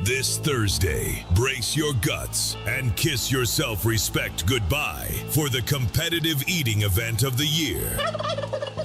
This Thursday, brace your guts and kiss your self-respect goodbye for the competitive eating event of the year.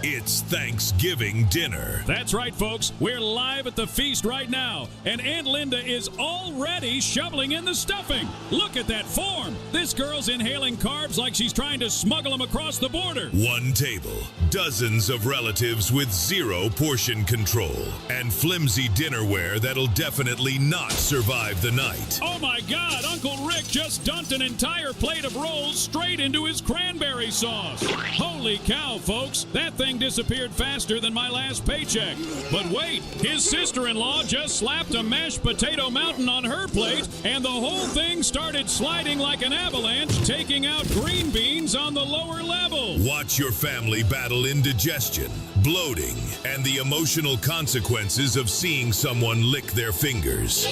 It's Thanksgiving dinner. That's right, folks. We're live at the feast right now, and Aunt Linda is already shoveling in the stuffing. Look at that form. This girl's inhaling carbs like she's trying to smuggle them across the border. One table, dozens of relatives with zero portion control, and flimsy dinnerware that'll definitely not survive the night. Oh my God, Uncle Rick just dumped an entire plate of rolls straight into his cranberry sauce. Holy cow, folks. That thing disappeared faster than my last paycheck. But wait, his sister-in-law just slapped a mashed potato mountain on her plate, and the whole thing started sliding like an avalanche, taking out green beans on the lower level. Watch your family battle indigestion, bloating, and the emotional consequences of seeing someone lick their fingers.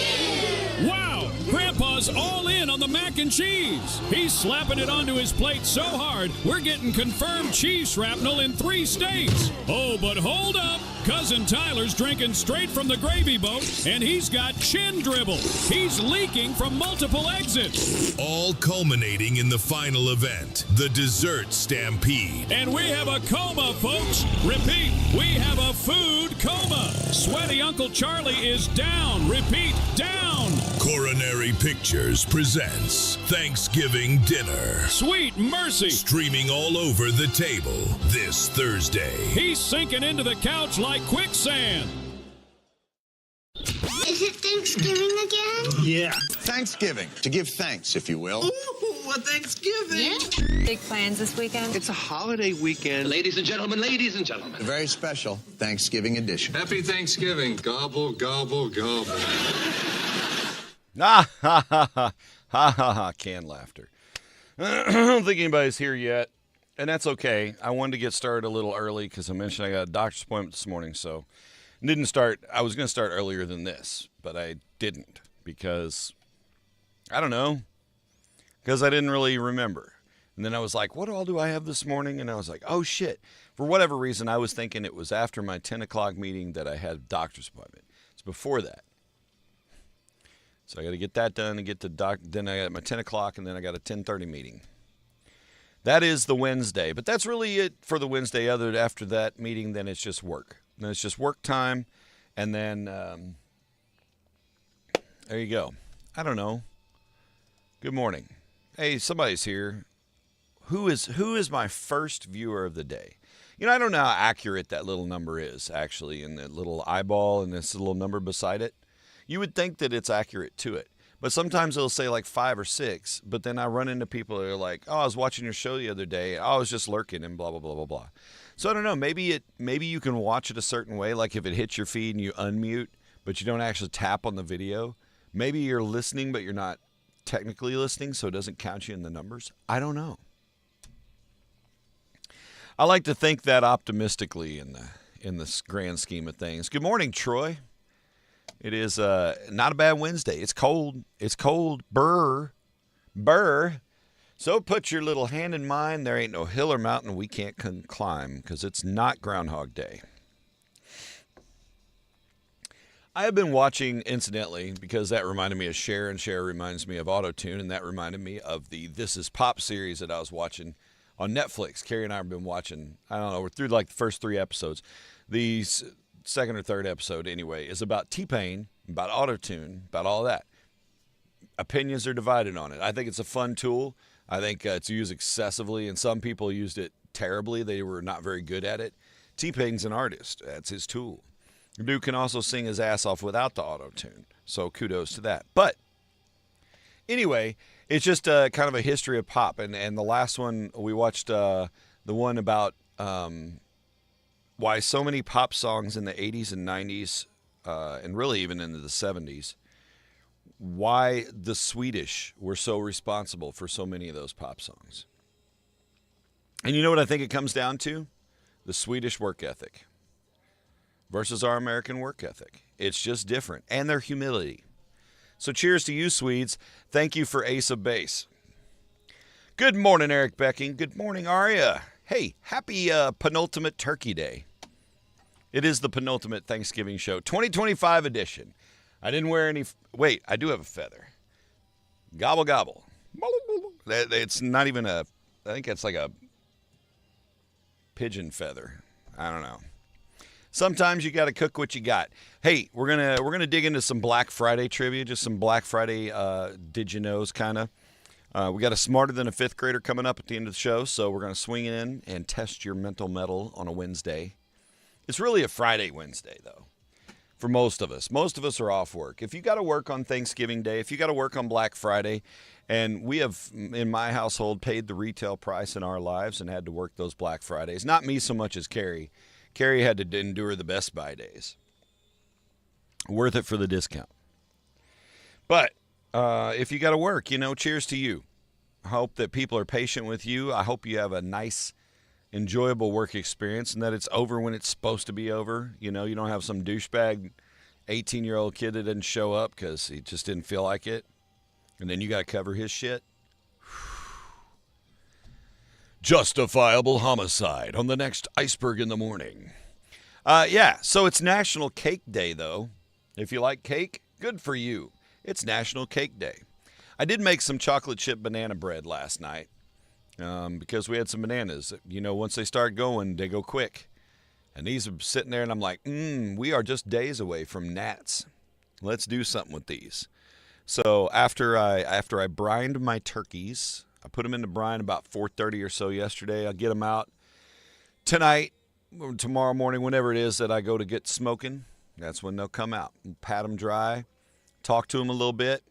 Wow, Grandpa's all in on the mac and cheese. He's slapping it onto his plate so hard, we're getting confirmed cheese shrapnel in 3 states. Oh, but hold up. Cousin Tyler's drinking straight from the gravy boat, and he's got chin dribble. He's leaking from multiple exits. All culminating in the final event, the dessert stampede. And we have a coma, folks. Repeat, we have a food coma. Sweaty Uncle Charlie is down. Repeat, down. Coronary Pictures presents Thanksgiving Dinner. Sweet mercy. Streaming all over the table this Thursday. He's sinking into the couch like quicksand. Is it Thanksgiving again? Yeah. Thanksgiving. To give thanks, if you will. Ooh, a Thanksgiving. Yeah. Big plans this weekend? It's a holiday weekend. Ladies and gentlemen. A very special Thanksgiving edition. Happy Thanksgiving. Gobble, gobble, gobble. Ha ha ha ha ha ha! Canned laughter. I don't think anybody's here yet, and that's okay. I wanted to get started a little early because I mentioned I got a doctor's appointment this morning, so didn't start. I was going to start earlier than this, but I didn't because I don't know, because I didn't really remember. And then I was like, what all do I have this morning? And I was like, oh shit! For whatever reason, I was thinking it was after my 10 o'clock meeting that I had a doctor's appointment. It's before that. So I got to get that done and get to then I got my 10 o'clock and then I got a 10:30 meeting. That is the Wednesday, but that's really it for the Wednesday. After that meeting, then it's just work. Then it's just work time, and then there you go. I don't know. Good morning. Hey, somebody's here. Who is my first viewer of the day? You know, I don't know how accurate that little number is actually, in the little eyeball and this little number beside it. You would think that it's accurate to it. But sometimes it'll say like 5 or 6, but then I run into people that are like, oh, I was watching your show the other day. I was just lurking and blah, blah, blah, blah, blah. So I don't know. Maybe you can watch it a certain way, like if it hits your feed and you unmute, but you don't actually tap on the video. Maybe you're listening, but you're not technically listening, so it doesn't count you in the numbers. I don't know. I like to think that optimistically in the grand scheme of things. Good morning, Troy. It is not a bad Wednesday. It's cold. It's cold. Burr. So put your little hand in mine. There ain't no hill or mountain we can't climb because it's not Groundhog Day. I have been watching, incidentally, because that reminded me of Cher, and Cher reminds me of Autotune, and that reminded me of the This Is Pop series that I was watching on Netflix. Carrie and I have been watching, I don't know, we're through like the first 3 episodes. These second or third episode anyway is about T-Pain, about Autotune, about all that. Opinions are divided on it. I think it's a fun tool. I think it's used excessively, and some people used it terribly. They were not very good at it. T-Pain's an artist. That's his tool. The dude can also sing his ass off without the Autotune, so kudos to that. But anyway, it's just kind of a history of pop, and the last one we watched, the one about why so many pop songs in the 80s and 90s, and really even into the 70s, why the Swedish were so responsible for so many of those pop songs. And you know what I think it comes down to? The Swedish work ethic versus our American work ethic. It's just different. And their humility. So cheers to you, Swedes. Thank you for Ace of Base. Good morning, Eric Becking. Good morning, Aria. Hey, happy penultimate Turkey Day. It is the Penultimate Thanksgiving Show, 2025 edition. I didn't wear any. Wait, I do have a feather. Gobble, gobble. It's not even a, I think it's like a pigeon feather. I don't know. Sometimes you got to cook what you got. Hey, we're gonna dig into some Black Friday trivia, just some Black Friday did you knows kind of. We got a Smarter Than a Fifth Grader coming up at the end of the show, so we're gonna swing in and test your mental metal on a Wednesday. It's really a Friday Wednesday though, for most of us. Most of us are off work. If you got to work on Thanksgiving Day, if you got to work on Black Friday, and we have in my household paid the retail price in our lives and had to work those Black Fridays. Not me so much as Carrie. Carrie had to endure the Best Buy days. Worth it for the discount. But if you got to work, cheers to you. I hope that people are patient with you. I hope you have a nice, enjoyable work experience and that it's over when it's supposed to be over. You don't have some douchebag 18-year-old kid that didn't show up because he just didn't feel like it. And then you got to cover his shit. Justifiable homicide on the next Iceburg in the morning. So it's National Cake Day, though. If you like cake, good for you. It's National Cake Day. I did make some chocolate chip banana bread last night because we had some bananas. Once they start going, they go quick. And these are sitting there, and I'm like, we are just days away from gnats. Let's do something with these. So after I brined my turkeys, I put them in the brine about 4:30 or so yesterday. I'll get them out tonight, or tomorrow morning, whenever it is that I go to get smoking. That's when they'll come out. Pat them dry, talk to them a little bit,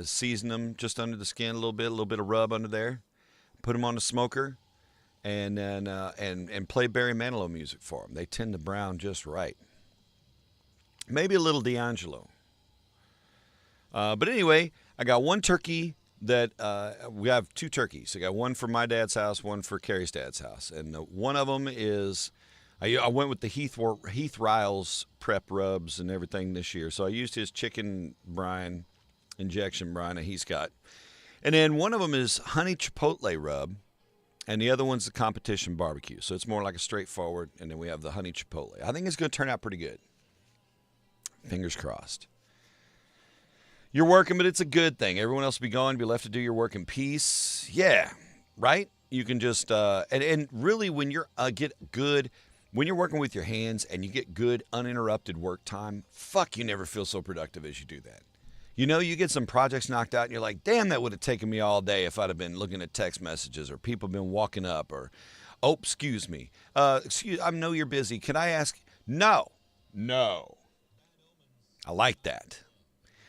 season them just under the skin a little bit of rub under there. Put them on the smoker, and then and play Barry Manilow music for them. They tend to brown just right. Maybe a little D'Angelo. But anyway, I got one turkey that we have two turkeys. I got one for my dad's house, one for Carrie's dad's house. And one of them is, I went with the Heath Riles prep rubs and everything this year. So I used his chicken brine, injection brine that he's got. And then one of them is honey chipotle rub, and the other one's the competition barbecue. So it's more like a straightforward, and then we have the honey chipotle. I think it's going to turn out pretty good. Fingers crossed. You're working, but it's a good thing. Everyone else will be gone, be left to do your work in peace. Yeah, right? You can just, and really when you're when you're working with your hands and you get good uninterrupted work time, you never feel so productive as you do that. You get some projects knocked out and you're like, damn, that would have taken me all day if I'd have been looking at text messages or people been walking up or, oh, excuse me. I know you're busy. Can I ask? No. I like that.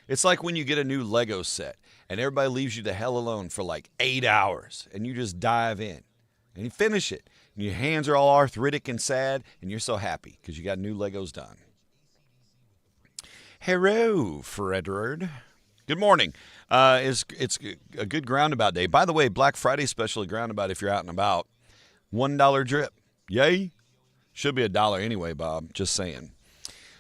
It's like when you get a new Lego set and everybody leaves you the hell alone for like 8 hours and you just dive in and you finish it. And your hands are all arthritic and sad and you're so happy because you got new Legos done. Hello, Fredward. Good morning. It's a good groundabout day. By the way, Black Friday special at Groundabout if you're out and about. $1 drip. Yay. Should be $1 anyway, Bob. Just saying.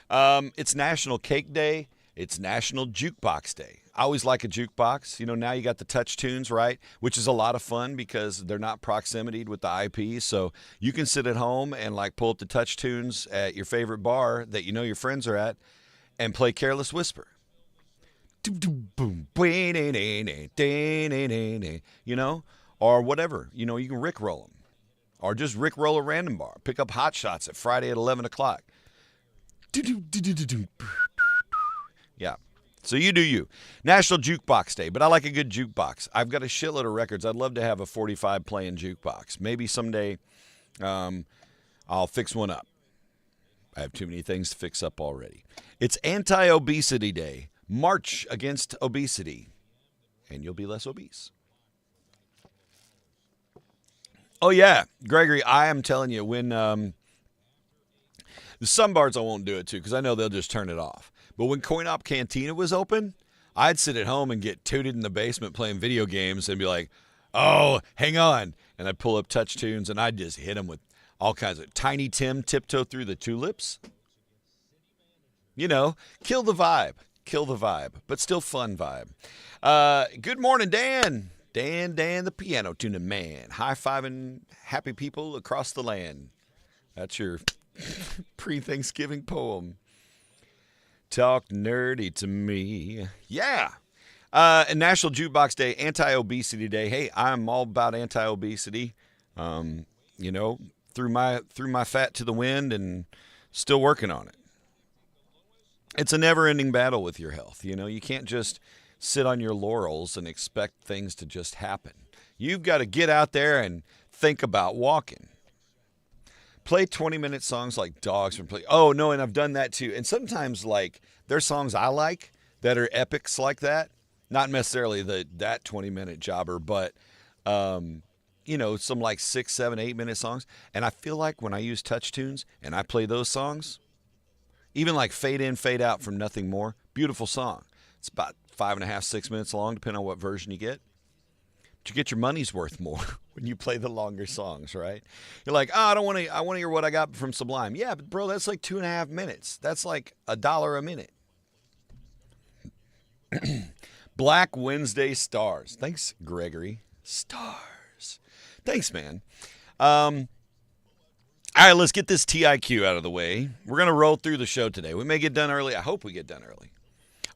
It's National Cake Day. It's National Jukebox Day. I always like a jukebox. Now you got the touch tunes, right? Which is a lot of fun because they're not proximity with the IP. So you can sit at home and pull up the touch tunes at your favorite bar that your friends are at and play Careless Whisper. Or whatever. You can Rickroll them. Or just Rickroll a random bar. Pick up Hot Shots at Friday at 11 o'clock. Yeah. So you do you. National Jukebox Day, but I like a good jukebox. I've got a shitload of records. I'd love to have a 45 playing jukebox. Maybe someday I'll fix one up. I have too many things to fix up already. It's Anti-Obesity Day. March against obesity, and you'll be less obese. Oh, yeah. Gregory, I am telling you, when some bars I won't do it to because I know they'll just turn it off. But when Coin Op Cantina was open, I'd sit at home and get tooted in the basement playing video games and be like, oh, hang on. And I'd pull up touch tunes and I'd just hit them with all kinds of Tiny Tim, Tiptoe Through the Tulips. Kill the vibe, but still fun vibe. Good morning, Dan. Dan, the piano tuning man. High-fiving happy people across the land. That's your pre-Thanksgiving poem. Talk nerdy to me. Yeah. National Jukebox Day, Anti-Obesity Day. Hey, I'm all about anti-obesity. You know, threw my fat to the wind and still working on it. It's a never-ending battle with your health. You know, you can't just sit on your laurels and expect things to just happen. You've got to get out there and think about walking. Play 20-minute songs like Dogs from Play. Oh, no, and I've done that too. And sometimes, like, there's songs I like that are epics like that. Not necessarily that 20-minute jobber, but, you know, some like 6, 7, 8-minute songs. And I feel like when I use touch tunes and I play those songs, even like Fade In, Fade Out from Nothing More, beautiful song. It's about 5.5, 6 minutes long, depending on what version you get. But you get your money's worth more when you play the longer songs, right? You're like, oh, I want to hear what I got from Sublime. Yeah, but bro, that's like 2.5 minutes. That's like $1 a minute. Black Wednesday Stars. Thanks, Gregory. Stars. Thanks, man. All right, let's get this TIQ out of the way. We're going to roll through the show today. We may get done early. I hope we get done early.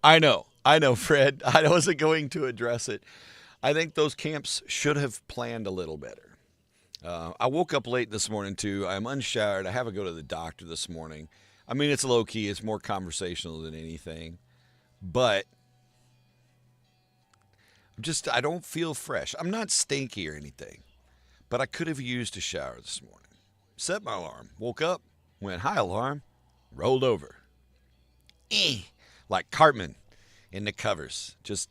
I know, Fred. I wasn't going to address it. I think those camps should have planned a little better. I woke up late this morning, too. I'm unshowered. I have to go to the doctor this morning. I mean, it's low-key. It's more conversational than anything. But I don't feel fresh. I'm not stinky or anything. But I could have used a shower this morning. Set my alarm. Woke up. Went, hi, alarm. Rolled over. Like Cartman in the covers. Just,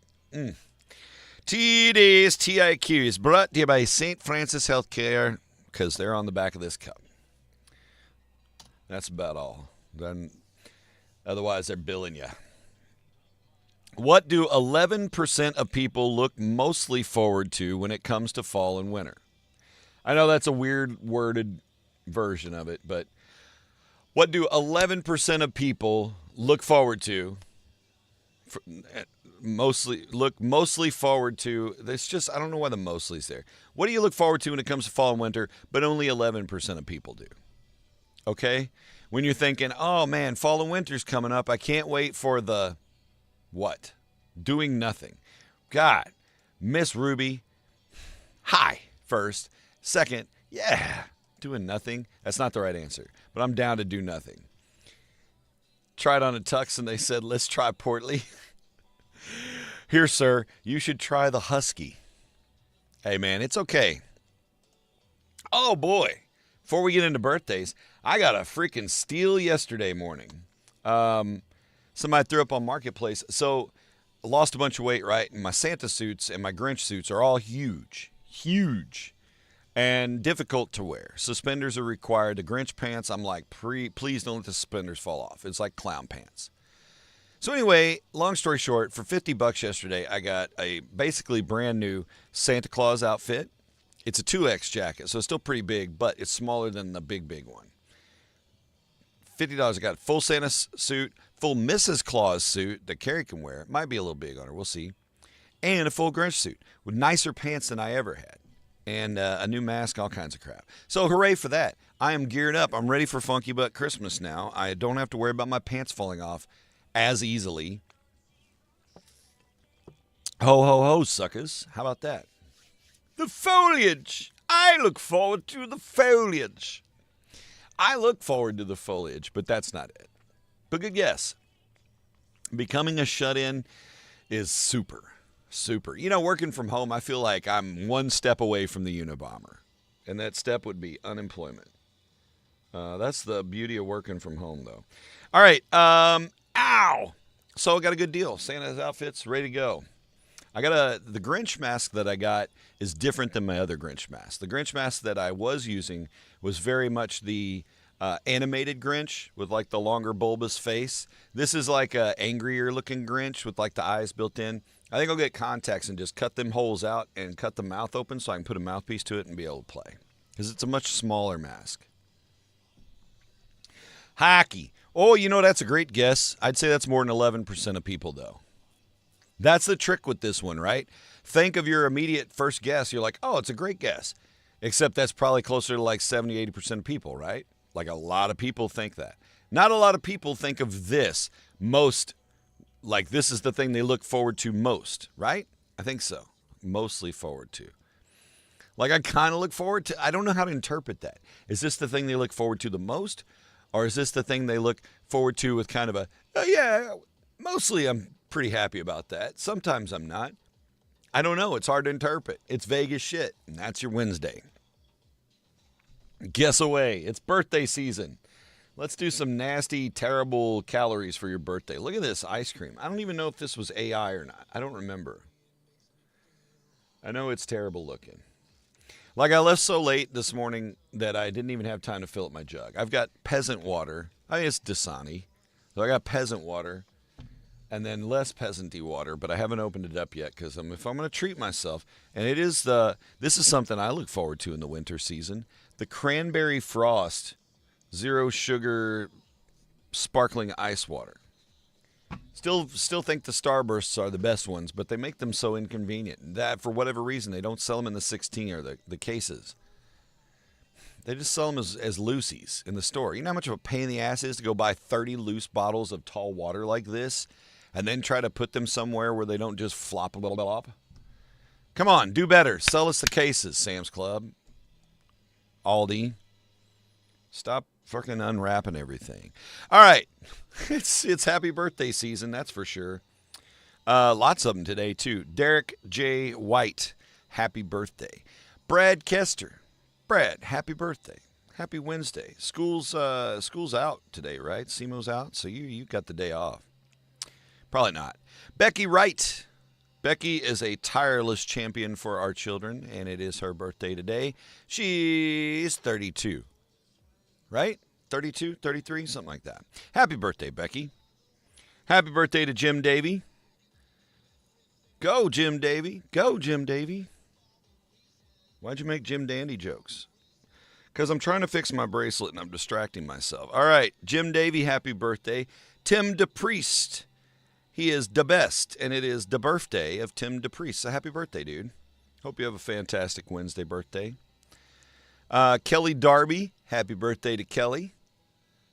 Today's TIQ is brought to you by St. Francis Healthcare because they're on the back of this cup. That's about all. Then, otherwise, they're billing you. What do 11% of people look mostly forward to when it comes to fall and winter? I know that's a weird worded version of it, but what do 11% of people look forward to? Mostly forward to. It's just, I don't know why the mostly's there. What do you look forward to when it comes to fall and winter, but only 11% of people do? Okay? When you're thinking, oh man, fall and winter's coming up, I can't wait for the what? Doing nothing. God, Miss Ruby, hi, first. Second, yeah, doing nothing. That's not the right answer, but I'm down to do nothing. Tried on a tux and they said, let's try portly. Here, sir, you should try the husky. Hey, man, it's okay. Oh, boy. Before we get into birthdays, I got a freaking steal yesterday morning. Somebody threw up on Marketplace. So I lost a bunch of weight, right? And my Santa suits and my Grinch suits are all huge, and difficult to wear. Suspenders are required. The Grinch pants, I'm like, please don't let the suspenders fall off. It's like clown pants. So anyway, long story short, for $50 yesterday, I got a basically brand new Santa Claus outfit. It's a 2X jacket, so it's still pretty big, but it's smaller than the big one. $50, I got a full Santa suit, full Mrs. Claus suit that Carrie can wear. It might be a little big on her, we'll see. And a full Grinch suit with nicer pants than I ever had. And a new mask, all kinds of crap. So hooray for that. I am geared up. I'm ready for Funky Butt Christmas now. I don't have to worry about my pants falling off as easily. Ho, ho, ho, suckers. How about that? The foliage. I look forward to the foliage. I look forward to the foliage, but that's not it. But good guess. Becoming a shut-in is super. You know, working from home, I feel like I'm one step away from the Unabomber. And that step would be unemployment. That's the beauty of working from home, though. All right. Ow! So I got a good deal. Santa's outfit's ready to go. I got the Grinch mask that I got is different than my other Grinch mask. The Grinch mask that I was using was very much the animated Grinch with like the longer bulbous face. This is like a angrier looking Grinch with like the eyes built in. I think I'll get contacts and just cut them holes out and cut the mouth open so I can put a mouthpiece to it and be able to play. Because it's a much smaller mask. Hockey. Oh, you know, that's a great guess. I'd say that's more than 11% of people, though. That's the trick with this one, right? Think of your immediate first guess. You're like, oh, it's a great guess. Except that's probably closer to like 70, 80% of people, right? Like a lot of people think that. Not a lot of people think of this most, like this is the thing they look forward to most, right? I think so. Mostly forward to. Like I kind of look forward to, I don't know how to interpret that. Is this the thing they look forward to the most? Or is this the thing they look forward to with kind of a, oh yeah, mostly I'm pretty happy about that. Sometimes I'm not. I don't know. It's hard to interpret. It's vague as shit. And that's your Wednesday. Guess away. It's birthday season. Let's do some nasty, terrible calories for your birthday. Look at this ice cream. I don't even know if this was AI or not. I don't remember. I know it's terrible looking. Like I left so late this morning that I didn't even have time to fill up my jug. I've got peasant water. I mean, it's Dasani. So I got peasant water and then less peasanty water, but I haven't opened it up yet because if I'm going to treat myself, and this is something I look forward to in the winter season, the cranberry frost, 0 sugar, sparkling ice water. Still think the Starbursts are the best ones, but they make them so inconvenient. That for whatever reason, they don't sell them in the 16 or the cases. They just sell them as loosies in the store. You know how much of a pain in the ass it is to go buy 30 loose bottles of tall water like this and then try to put them somewhere where they don't just flop a little bit up? Come on, do better. Sell us the cases, Sam's Club. Aldi. Stop fucking unwrapping everything. All right. It's happy birthday season, that's for sure. Lots of them today, too. Derek J. White, happy birthday. Brad Kester. Brad, happy birthday. Happy Wednesday. School's out today, right? SEMO's out, so you got the day off. Probably not. Becky Wright. Becky is a tireless champion for our children, and it is her birthday today. She's 32. Right? 32, 33, something like that. Happy birthday, Becky. Happy birthday to Jim Davey. Go, Jim Davey. Go, Jim Davey. Why'd you make Jim Dandy jokes? Because I'm trying to fix my bracelet and I'm distracting myself. All right, Jim Davey, happy birthday. Tim DePriest. He is the best, and it is the birthday of Tim DePriest. So happy birthday, dude. Hope you have a fantastic Wednesday birthday. Kelly Darby, happy birthday to Kelly.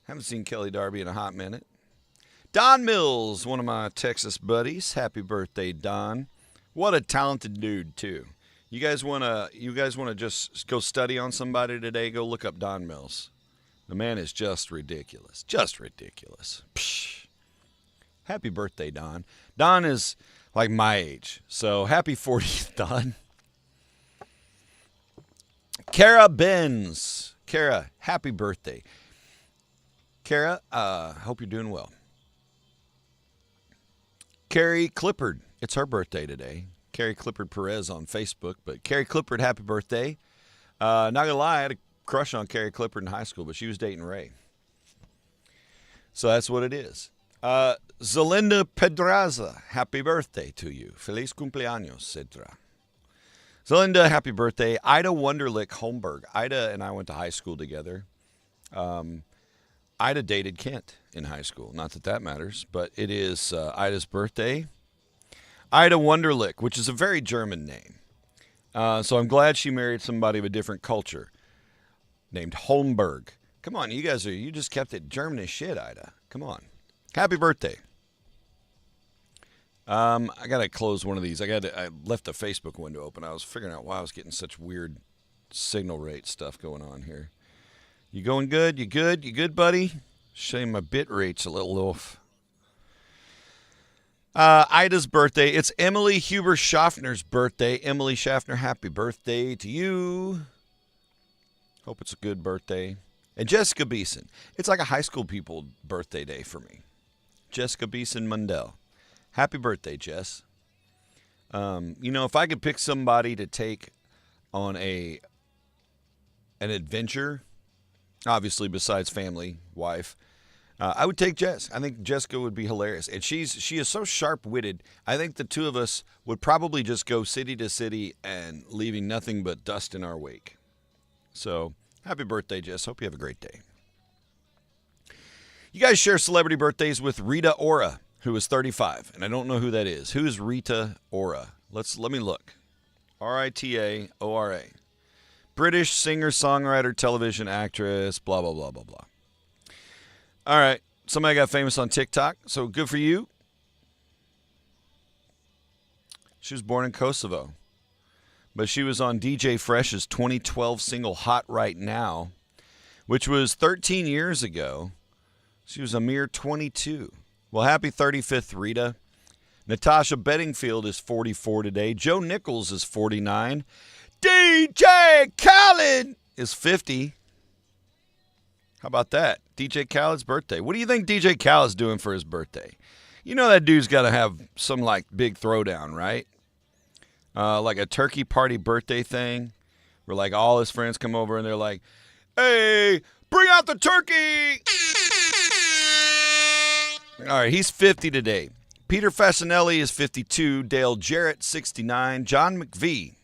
Haven't seen Kelly Darby in a hot minute. Don Mills, one of my Texas buddies. Happy birthday, Don. What a talented dude, too. You guys wanna just go study on somebody today? Go look up Don Mills. The man is just ridiculous. Just ridiculous. Psh. Happy birthday, Don. Don is like my age. So happy 40th, Don. Kara Benz. Kara, happy birthday. Kara, hope you're doing well. Carrie Clippard, it's her birthday today. Carrie Clippard Perez on Facebook, but Carrie Clippard, happy birthday. Not gonna lie, I had a crush on Carrie Clippard in high school, but she was dating Ray. So that's what it is. Zelinda Pedraza, happy birthday to you. Feliz cumpleaños, Cedra. Zelinda, happy birthday. Ida Wunderlich Holmberg. Ida and I went to high school together. Ida dated Kent in high school. Not that that matters, but it is Ida's birthday. Ida Wunderlich, which is a very German name. So I'm glad she married somebody of a different culture named Holmberg. Come on, you just kept it German as shit, Ida. Come on. Happy birthday. I got to close one of these. I left the Facebook window open. I was figuring out why I was getting such weird signal rate stuff going on here. You going good? You good? You good, buddy? Shame my bit rate's a little off. Ida's birthday. It's Emily Huber Schaffner's birthday. Emily Schaffner, happy birthday to you. Hope it's a good birthday. And Jessica Beeson. It's like a high school people birthday day for me. Jessica Beeson Mundell. Happy birthday, Jess. If I could pick somebody to take on an adventure, obviously besides family, wife, I would take Jess. I think Jessica would be hilarious. And she is so sharp-witted, I think the two of us would probably just go city to city and leaving nothing but dust in our wake. So, happy birthday, Jess. Hope you have a great day. You guys share celebrity birthdays with Rita Ora, who is 35, and I don't know who that is. Who is Rita Ora? Let me look. Rita-Ora. British singer, songwriter, television actress, blah, blah, blah, blah, blah. All right. Somebody got famous on TikTok, so good for you. She was born in Kosovo, but she was on DJ Fresh's 2012 single Hot Right Now, which was 13 years ago. She was a mere 22. Well, happy 35th, Rita. Natasha Bedingfield is 44 today. Joe Nichols is 49. DJ Khaled is 50. How about that? DJ Khaled's birthday. What do you think DJ Khaled's doing for his birthday? You know that dude's got to have some, like, big throwdown, right? Like a turkey party birthday thing where, like, all his friends come over and they're like, hey, bring out the turkey! All right, he's 50 today. Peter Fasinelli is 52. Dale Jarrett, 69. John McVie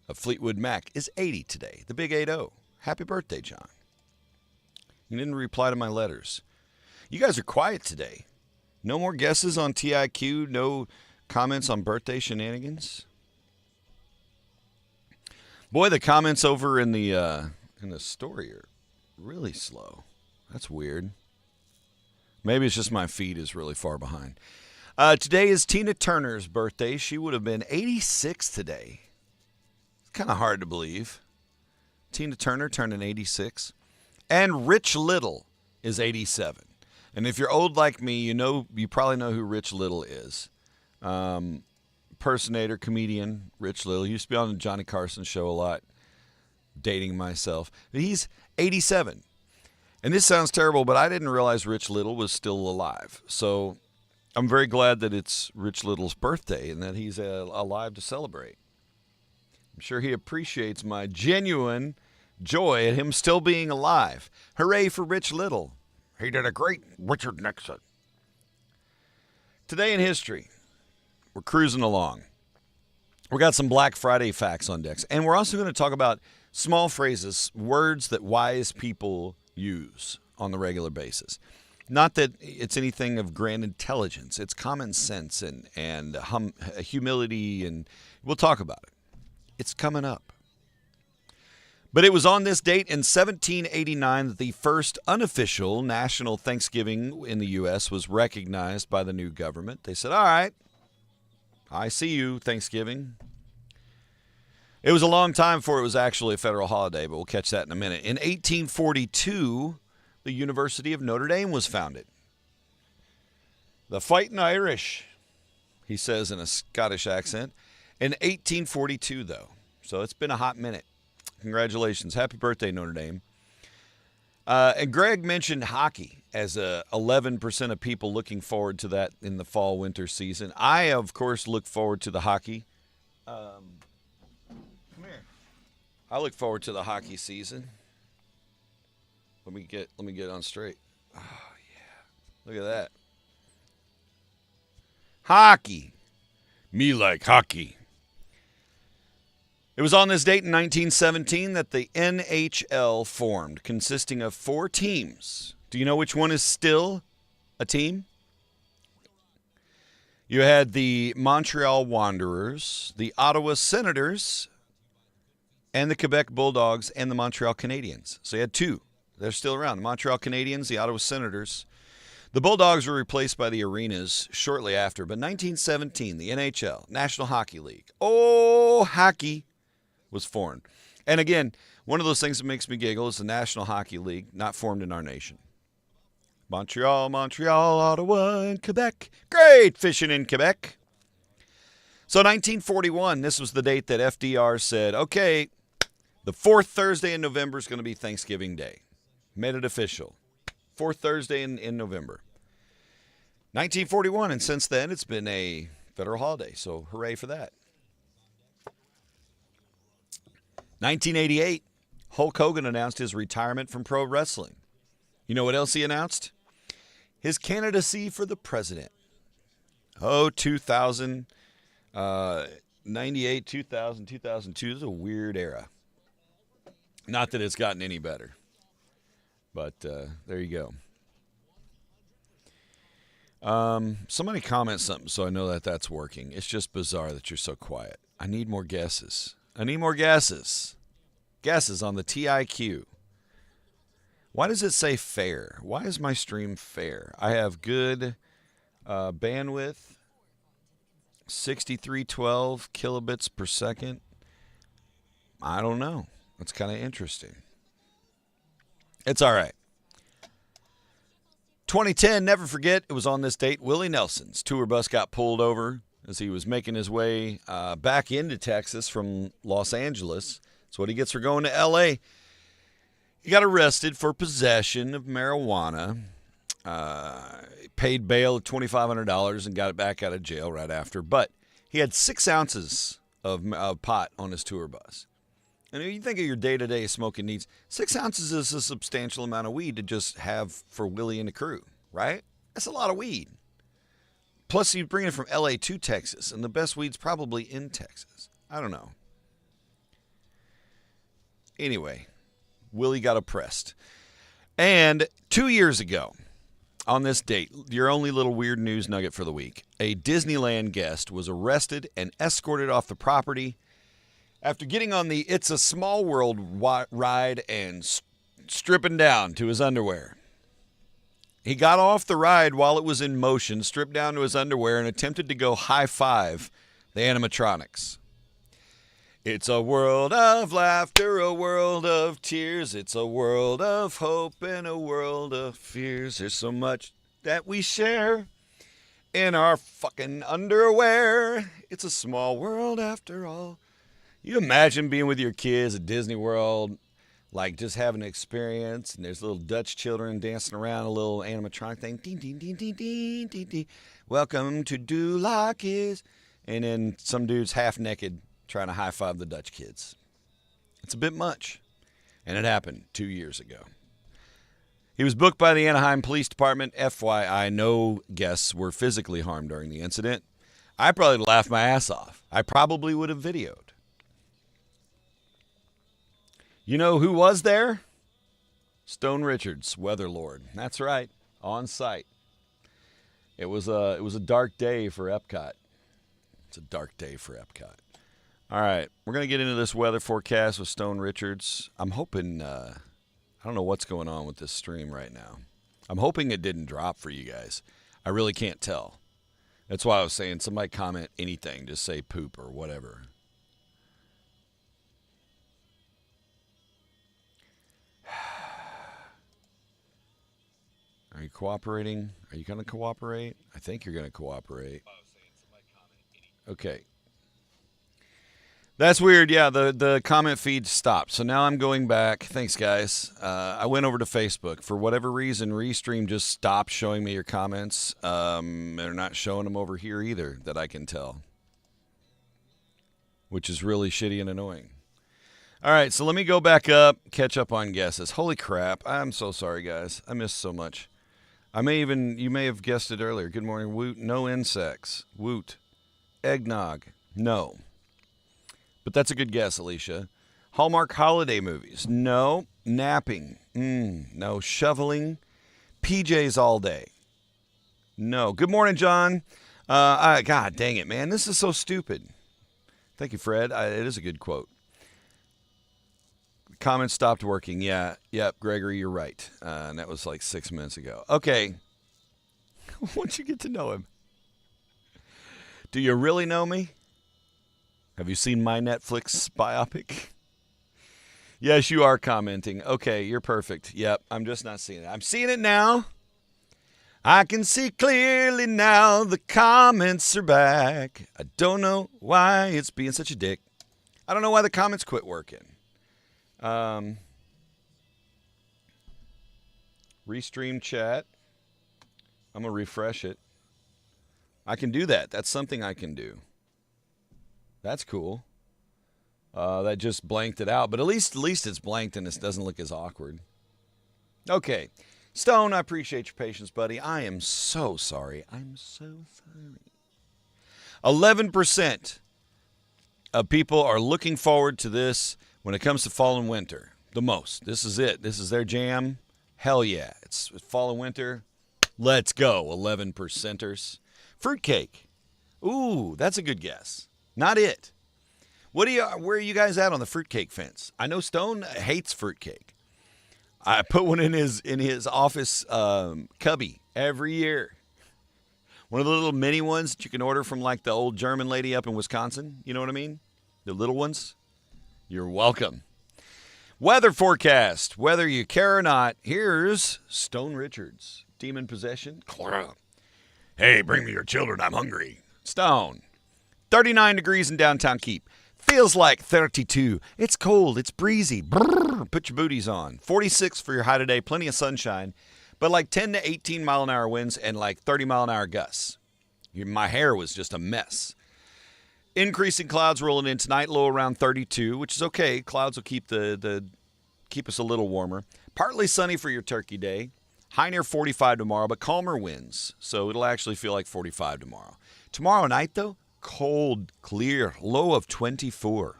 of Fleetwood Mac is 80 today. The big 80. Happy birthday, John. You didn't reply to my letters. You guys are quiet today. No more guesses on TIQ. No comments on birthday shenanigans. Boy, the comments over in the story are really slow. That's weird. Maybe it's just my feed is really far behind. Today is Tina Turner's birthday. She would have been 86 today. It's kind of hard to believe. Tina Turner turning 86. And Rich Little is 87. And if you're old like me, you probably know who Rich Little is. Impersonator, comedian, Rich Little. He used to be on the Johnny Carson show a lot. Dating myself. He's 87. And this sounds terrible, but I didn't realize Rich Little was still alive. So I'm very glad that it's Rich Little's birthday and that he's alive to celebrate. I'm sure he appreciates my genuine joy at him still being alive. Hooray for Rich Little. He did a great Richard Nixon. Today in history, we're cruising along. We got some Black Friday facts on decks. And we're also going to talk about small phrases, words that wise people use on the regular basis. Not that it's anything of grand intelligence. It's common sense and humility, and we'll talk about it. It's coming up. But it was on this date in 1789 that the first unofficial national Thanksgiving in the U.S. was recognized by the new government. They said, all right, I see you, Thanksgiving. It was a long time before it was actually a federal holiday, but we'll catch that in a minute. In 1842, the University of Notre Dame was founded. The Fighting Irish, he says in a Scottish accent. In 1842, though. So it's been a hot minute. Congratulations. Happy birthday, Notre Dame. And Greg mentioned hockey as 11% of people looking forward to that in the fall-winter season. I, of course, look forward to the hockey. Come here. I look forward to the hockey season. Let me get it on straight. Oh, yeah. Look at that. Hockey. Me like hockey. It was on this date in 1917 that the NHL formed, consisting of 4 teams. Do you know which one is still a team? You had the Montreal Wanderers, the Ottawa Senators, and the Quebec Bulldogs and the Montreal Canadiens. So you had 2. They're still around. The Montreal Canadiens, the Ottawa Senators. The Bulldogs were replaced by the Arenas shortly after. But 1917, the NHL, National Hockey League. Oh, hockey was formed. And again, one of those things that makes me giggle is the National Hockey League, not formed in our nation. Montreal, Ottawa, and Quebec. Great fishing in Quebec. So 1941, this was the date that FDR said, okay, the 4th Thursday in November is going to be Thanksgiving Day. Made it official. 4th Thursday in November. 1941, and since then it's been a federal holiday, so hooray for that. 1988, Hulk Hogan announced his retirement from pro wrestling. You know what else he announced? His candidacy for the president. Oh, 2000, 98, 2000, 2002. This is a weird era. Not that it's gotten any better. But there you go. Somebody comment something so I know that that's working. It's just bizarre that you're so quiet. I need more guesses. Guesses on the TIQ. Why does it say fair? Why is my stream fair? I have good bandwidth, 6312 kilobits per second. I don't know. It's kind of interesting. It's all right. 2010, never forget, it was on this date, Willie Nelson's tour bus got pulled over as he was making his way back into Texas from Los Angeles. That's what he gets for going to L.A. He got arrested for possession of marijuana, paid bail of $2,500 and got it back out of jail right after. But he had 6 ounces of pot on his tour bus. And if you think of your day-to-day smoking needs, 6 ounces is a substantial amount of weed to just have for Willie and the crew, right? That's a lot of weed. Plus, you bring it from L.A. to Texas, and the best weed's probably in Texas. I don't know. Anyway, Willie got oppressed. And 2 years ago, on this date, your only little weird news nugget for the week, a Disneyland guest was arrested and escorted off the property after getting on the It's a Small World ride and stripping down to his underwear. He got off the ride while it was in motion, stripped down to his underwear, and attempted to go high-five the animatronics. It's a world of laughter, a world of tears. It's a world of hope and a world of fears. There's so much that we share in our fucking underwear. It's a small world after all. You imagine being with your kids at Disney World, like just having an experience, and there's little Dutch children dancing around a little animatronic thing. Ding, ding, ding, ding, ding, ding, ding. Welcome to Do Like Is. And then some dude's half naked trying to high-five the Dutch kids. It's a bit much. And it happened 2 years ago. He was booked by the Anaheim Police Department. FYI, no guests were physically harmed during the incident. I probably laughed my ass off. I probably would have videoed. You know who was there? Stone Richards, Weather Lord. That's right, on site. It was a dark day for Epcot. It's a dark day for Epcot. All right, we're going to get into this weather forecast with Stone Richards. I'm hoping, I don't know what's going on with this stream right now. I'm hoping it didn't drop for you guys. I really can't tell. That's why I was saying somebody comment anything, just say poop or whatever. Are you cooperating? Are you going to cooperate? I think you're going to cooperate. Okay. That's weird. Yeah, the comment feed stopped. So now I'm going back. Thanks, guys. I went over to Facebook. For whatever reason, Restream just stopped showing me your comments. They're not showing them over here either, that I can tell. Which is really shitty and annoying. All right, so let me go back up, catch up on guesses. Holy crap. I'm so sorry, guys. I missed so much. You may have guessed it earlier. Good morning, Woot. No insects. Woot. Eggnog. No. But that's a good guess, Alicia. Hallmark holiday movies. No. Napping. No. Shoveling. PJs all day. No. Good morning, John. God dang it, man. This is so stupid. Thank you, Fred. It is a good quote. Comments stopped working. Yeah. Yep, Gregory, you're right. And that was like 6 minutes ago. Okay. Once you get to know him. Do you really know me? Have you seen my Netflix biopic? Yes, you are commenting. Okay, you're perfect. Yep, I'm just not seeing it. I'm seeing it now. I can see clearly now the comments are back. I don't know why it's being such a dick. I don't know why the comments quit working. Restream chat. I'm going to refresh it. I can do that. That's something I can do. That's cool. That just blanked it out. But at least it's blanked and it doesn't look as awkward. Okay. Stone, I appreciate your patience, buddy. I am so sorry. I'm so sorry. 11% of people are looking forward to this when it comes to fall and winter. The most. This is it. This is their jam. Hell yeah. It's fall and winter. Let's go, 11%ers. Fruitcake. Ooh, that's a good guess. Not it. Where are you guys at on the fruitcake fence? I know Stone hates fruitcake. I put one in his office cubby every year. One of the little mini ones that you can order from like the old German lady up in Wisconsin. You know what I mean? The little ones. You're welcome. Weather forecast. Whether you care or not, here's Stone Richards. Demon possession. Hey, bring me your children. I'm hungry. Stone. 39 degrees in downtown Keep. Feels like 32. It's cold. It's breezy. Brrr, put your booties on. 46 for your high today. Plenty of sunshine. But like 10 to 18 mile an hour winds and like 30 mile an hour gusts. My hair was just a mess. Increasing clouds rolling in tonight. Low around 32, which is okay. Clouds will keep keep us a little warmer. Partly sunny for your turkey day. High near 45 tomorrow, but calmer winds. So it'll actually feel like 45 tomorrow. Tomorrow night, though, cold, clear, low of 24.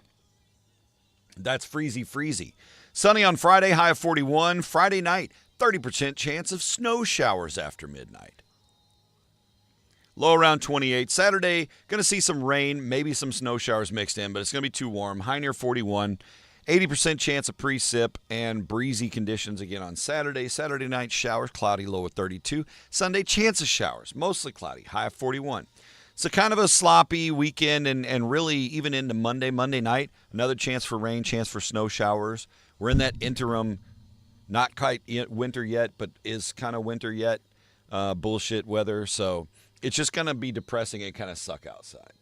That's freezy. Sunny on Friday, high of 41. Friday night, 30% chance of snow showers after midnight. Low around 28. Saturday, going to see some rain, maybe some snow showers mixed in, but it's going to be too warm. High near 41. 80% chance of precip and breezy conditions again on Saturday. Saturday night showers, cloudy, low of 32. Sunday, chance of showers, mostly cloudy, high of 41. So kind of a sloppy weekend and really even into Monday night, another chance for rain, chance for snow showers. We're in that interim, not quite winter yet, but is kind of winter yet, bullshit weather. So it's just going to be depressing and kind of suck outside.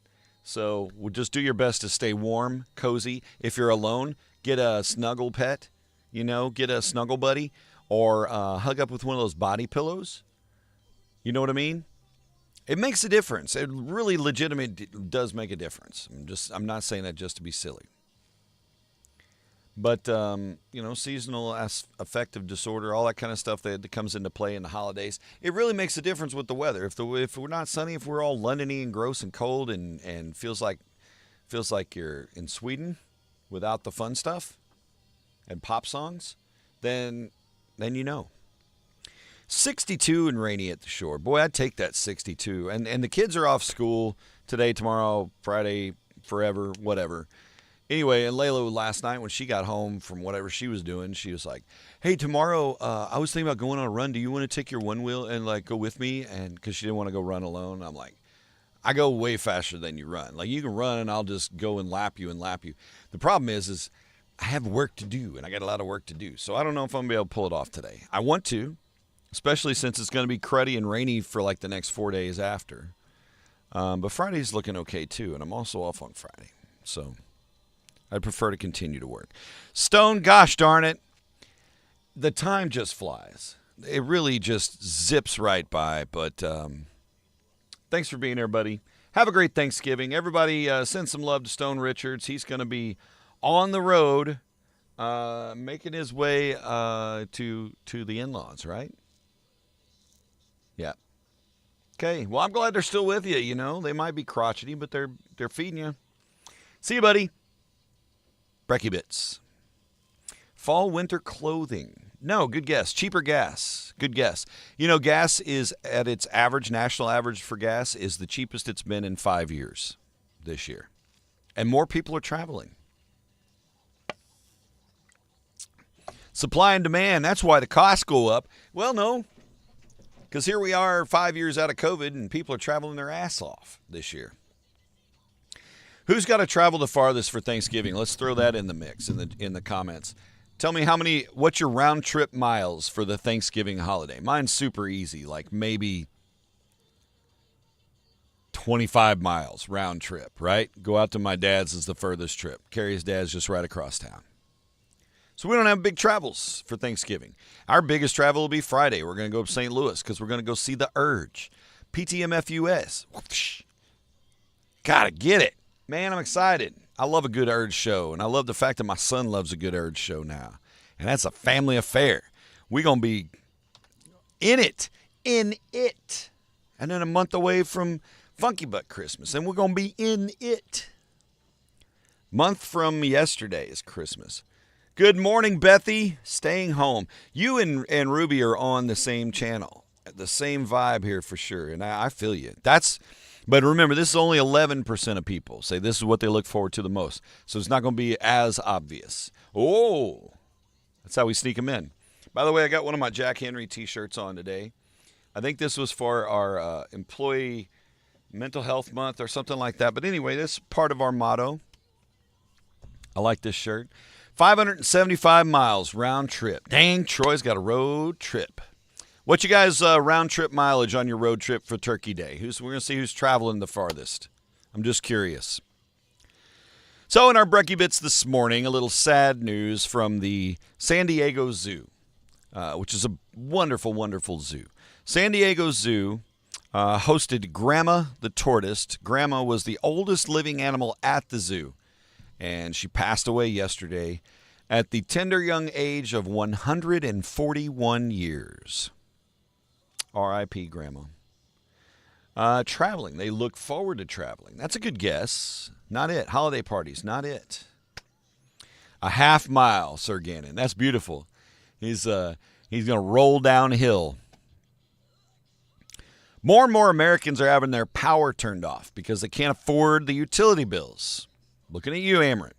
So we'll just do your best to stay warm, cozy. If you're alone, get a snuggle pet, get a snuggle buddy, or hug up with one of those body pillows. You know what I mean? It makes a difference. It really legitimately does make a difference. I'm not saying that just to be silly. But, seasonal affective disorder, all that kind of stuff that comes into play in the holidays, it really makes a difference with the weather. If we're not sunny, if we're all Londony and gross and cold and feels like you're in Sweden without the fun stuff and pop songs, then 62 and rainy at the shore. Boy, I'd take that 62. And the kids are off school today, tomorrow, Friday, forever, whatever. Anyway, and Layla last night when she got home from whatever she was doing, she was like, hey, tomorrow I was thinking about going on a run. Do you want to take your one wheel and go with me? And because she didn't want to go run alone. I'm like, I go way faster than you run. Like you can run and I'll just go and lap you. The problem is I have work to do and I got a lot of work to do. So I don't know if I'm going to be able to pull it off today. I want to, especially since it's going to be cruddy and rainy for like the next 4 days after. But Friday's looking okay too. And I'm also off on Friday. So I'd prefer to continue to work. Stone, gosh darn it. The time just flies. It really just zips right by. But thanks for being here, buddy. Have a great Thanksgiving. Everybody send some love to Stone Richards. He's going to be on the road making his way to the in-laws, right? Yeah. Okay. Well, I'm glad they're still with you, They might be crotchety, but they're feeding you. See you, buddy. Brekkie Bits. Fall winter clothing. No, good guess. Cheaper gas. Good guess. Gas is at its average, national average for gas is the cheapest it's been in 5 years this year. And more people are traveling. Supply and demand, that's why the costs go up. Well, no, because here we are 5 years out of COVID and people are traveling their ass off this year. Who's got to travel the farthest for Thanksgiving? Let's throw that in the mix in the comments. Tell me what's your round trip miles for the Thanksgiving holiday? Mine's super easy, like maybe 25 miles round trip, right? Go out to my dad's is the furthest trip. Carrie's dad's just right across town. So we don't have big travels for Thanksgiving. Our biggest travel will be Friday. We're going to go to St. Louis because we're going to go see the Urge. PTMFUS. Gotta get it. Man, I'm excited. I love a good Urge show, and I love the fact that my son loves a good Urge show now. And that's a family affair. We're going to be in it. And then a month away from Funky Butt Christmas, and we're going to be in it. Month from yesterday is Christmas. Good morning, Bethy. Staying home. You and Ruby are on the same channel. The same vibe here for sure, and I feel you. But remember, this is only 11% of people say this is what they look forward to the most. So it's not going to be as obvious. Oh, that's how we sneak them in. By the way, I got one of my Jack Henry T-shirts on today. I think this was for our employee mental health month or something like that. But anyway, this is part of our motto. I like this shirt. 575 miles round trip. Dang, Troy's got a road trip. What you guys round trip mileage on your road trip for Turkey Day? We're going to see who's traveling the farthest. I'm just curious. So in our Brekkie Bits this morning, a little sad news from the San Diego Zoo, which is a wonderful, wonderful zoo. San Diego Zoo hosted Grandma the tortoise. Grandma was the oldest living animal at the zoo, and she passed away yesterday at the tender young age of 141 years. R.I.P. Grandma. Traveling. They look forward to traveling. That's a good guess. Not it. Holiday parties. Not it. A half mile, Sir Gannon. That's beautiful. He's going to roll downhill. More and more Americans are having their power turned off because they can't afford the utility bills. Looking at you, Ameren.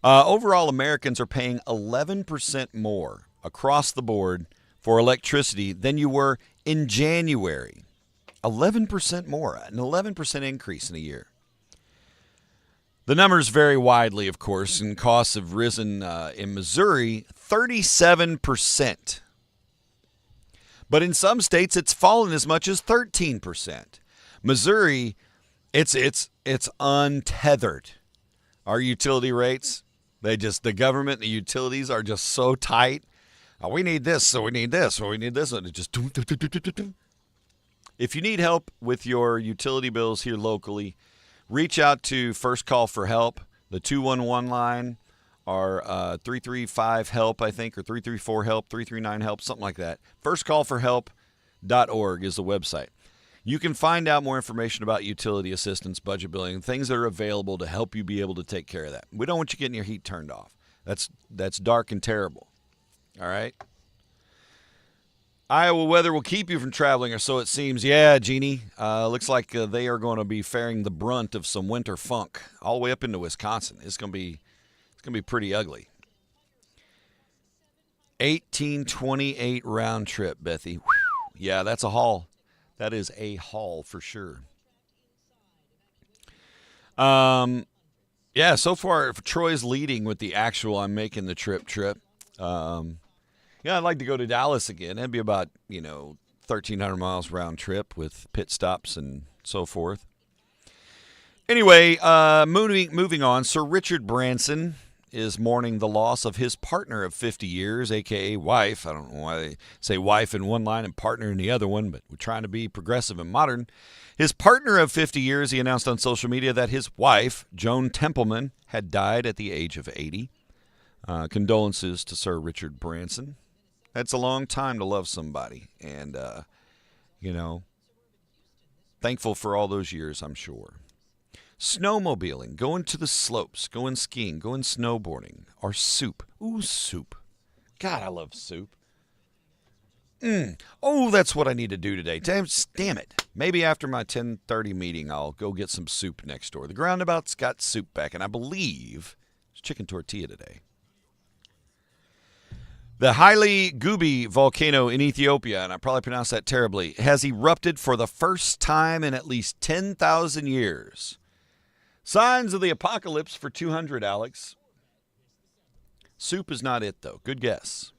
Overall, Americans are paying 11% more across the board for electricity than you were in January. 11% more, an 11% increase in a year. The numbers vary widely, of course, and costs have risen in Missouri 37%. But in some states, it's fallen as much as 13%. Missouri, it's untethered. Our utility rates, the government, the utilities are just so tight. Oh, we need this, so we need this, so we need this. And it just If you need help with your utility bills here locally, reach out to First Call for Help, the 211 line, or 335-HELP, I think, or 334-HELP, 339-HELP, something like that. firstcallforhelp.org is the website. You can find out more information about utility assistance, budget billing, things that are available to help you be able to take care of that. We don't want you getting your heat turned off. That's dark and terrible. All right? Iowa weather will keep you from traveling, or so it seems. Yeah, Jeannie. Looks like they are going to be faring the brunt of some winter funk all the way up into Wisconsin. It's going to be pretty ugly. 1828 round trip, Bethy. Whew. Yeah, that's a haul. That is a haul for sure. Yeah, so far Troy's leading with the actual I'm making the trip. Yeah, I'd like to go to Dallas again. That'd be about, 1,300 miles round trip with pit stops and so forth. Anyway, moving on. Sir Richard Branson is mourning the loss of his partner of 50 years, a.k.a. wife. I don't know why they say wife in one line and partner in the other one, but we're trying to be progressive and modern. His partner of 50 years, he announced on social media that his wife, Joan Templeman, had died at the age of 80. Condolences to Sir Richard Branson. That's a long time to love somebody. And, thankful for all those years, I'm sure. Snowmobiling, going to the slopes, going skiing, going snowboarding, or soup. Ooh, soup. God, I love soup. Oh, that's what I need to do today. Damn it. Maybe after my 10:30 meeting, I'll go get some soup next door. The Groundabout's got soup back, and I believe it's chicken tortilla today. The Haile Gubi volcano in Ethiopia, and I probably pronounced that terribly, has erupted for the first time in at least 10,000 years. Signs of the apocalypse for 200, Alex. Soup is not it, though. Good guess.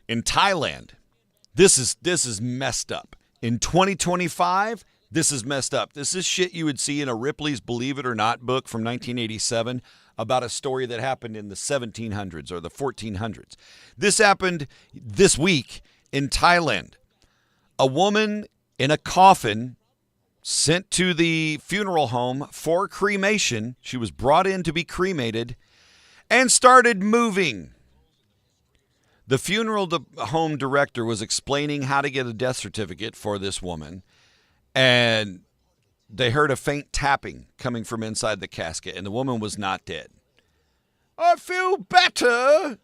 In Thailand, this is messed up. In 2025, this is messed up. This is shit you would see in a Ripley's Believe It or Not book from 1987 about a story that happened in the 1700s or the 1400s. This happened this week in Thailand. A woman in a coffin sent to the funeral home for cremation. She was brought in to be cremated and started moving. The funeral home director was explaining how to get a death certificate for this woman, and they heard a faint tapping coming from inside the casket, and the woman was not dead. I feel better.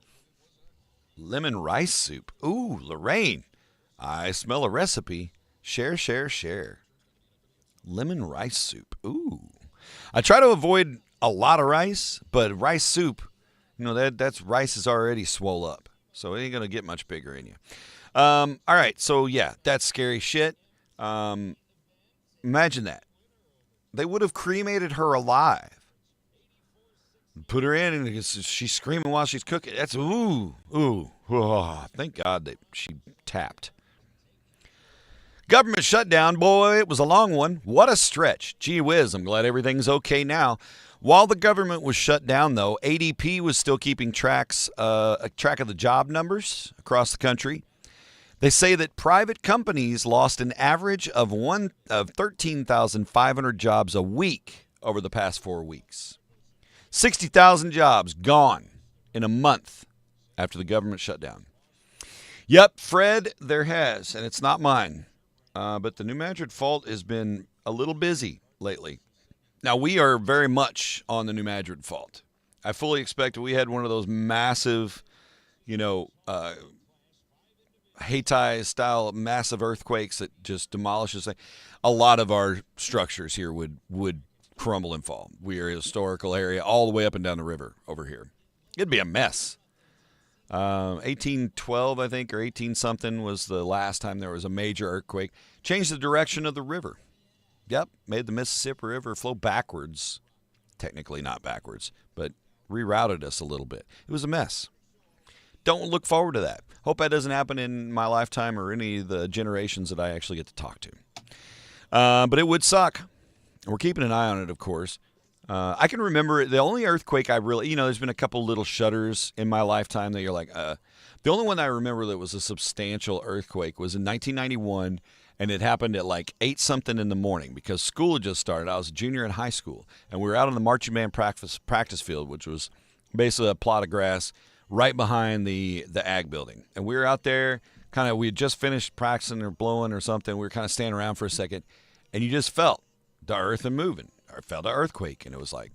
Lemon rice soup. Ooh, Lorraine. I smell a recipe. Share, share, share. Lemon rice soup. Ooh. I try to avoid a lot of rice, but rice soup That's rice is already swole up. So it ain't going to get much bigger in you. All right. So, yeah, that's scary shit. Imagine that. They would have cremated her alive. Put her in, and she's screaming while she's cooking. That's, thank God that she tapped. Government shutdown, boy, it was a long one. What a stretch. Gee whiz, I'm glad everything's okay now. While the government was shut down, though, ADP was still keeping track of the job numbers across the country. They say that private companies lost an average of 13,500 jobs a week over the past 4 weeks. 60,000 jobs gone in a month after the government shut down. Yep, Fred, there has, and it's not mine. But the New Madrid Fault has been a little busy lately. Now, we are very much on the New Madrid Fault. I fully expect we had one of those massive, Haiti-style massive earthquakes that just demolishes things. A lot of our structures here would crumble and fall. We are a historical area all the way up and down the river over here. It'd be a mess. 1812, I think, or 18-something was the last time there was a major earthquake. Changed the direction of the river. Yep, made the Mississippi River flow backwards. Technically not backwards, but rerouted us a little bit. It was a mess. Don't look forward to that. Hope that doesn't happen in my lifetime or any of the generations that I actually get to talk to. But it would suck. We're keeping an eye on it, of course. I can remember the only earthquake I really, there's been a couple little shudders in my lifetime that you're like, the only one I remember that was a substantial earthquake was in 1991, and it happened at like 8-something in the morning because school had just started. I was a junior in high school, and we were out on the marching band practice field, which was basically a plot of grass right behind the ag building. And we were out there, we had just finished practicing or blowing or something. We were kind of standing around for a second, and you just felt the earth and moving. I felt an earthquake, and it was like,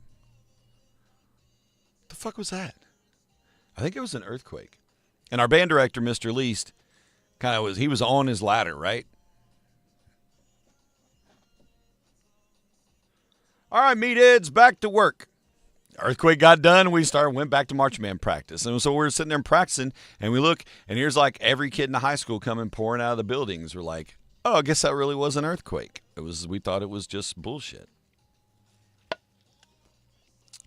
what the fuck was that? I think it was an earthquake. And our band director, Mr. Least, he was on his ladder, right? All right, meatheads, back to work. Earthquake got done, we went back to marching band practice. And so we were sitting there practicing, and we look, and here's like every kid in the high school coming pouring out of the buildings. We're like, oh, I guess that really was an earthquake. We thought it was just bullshit.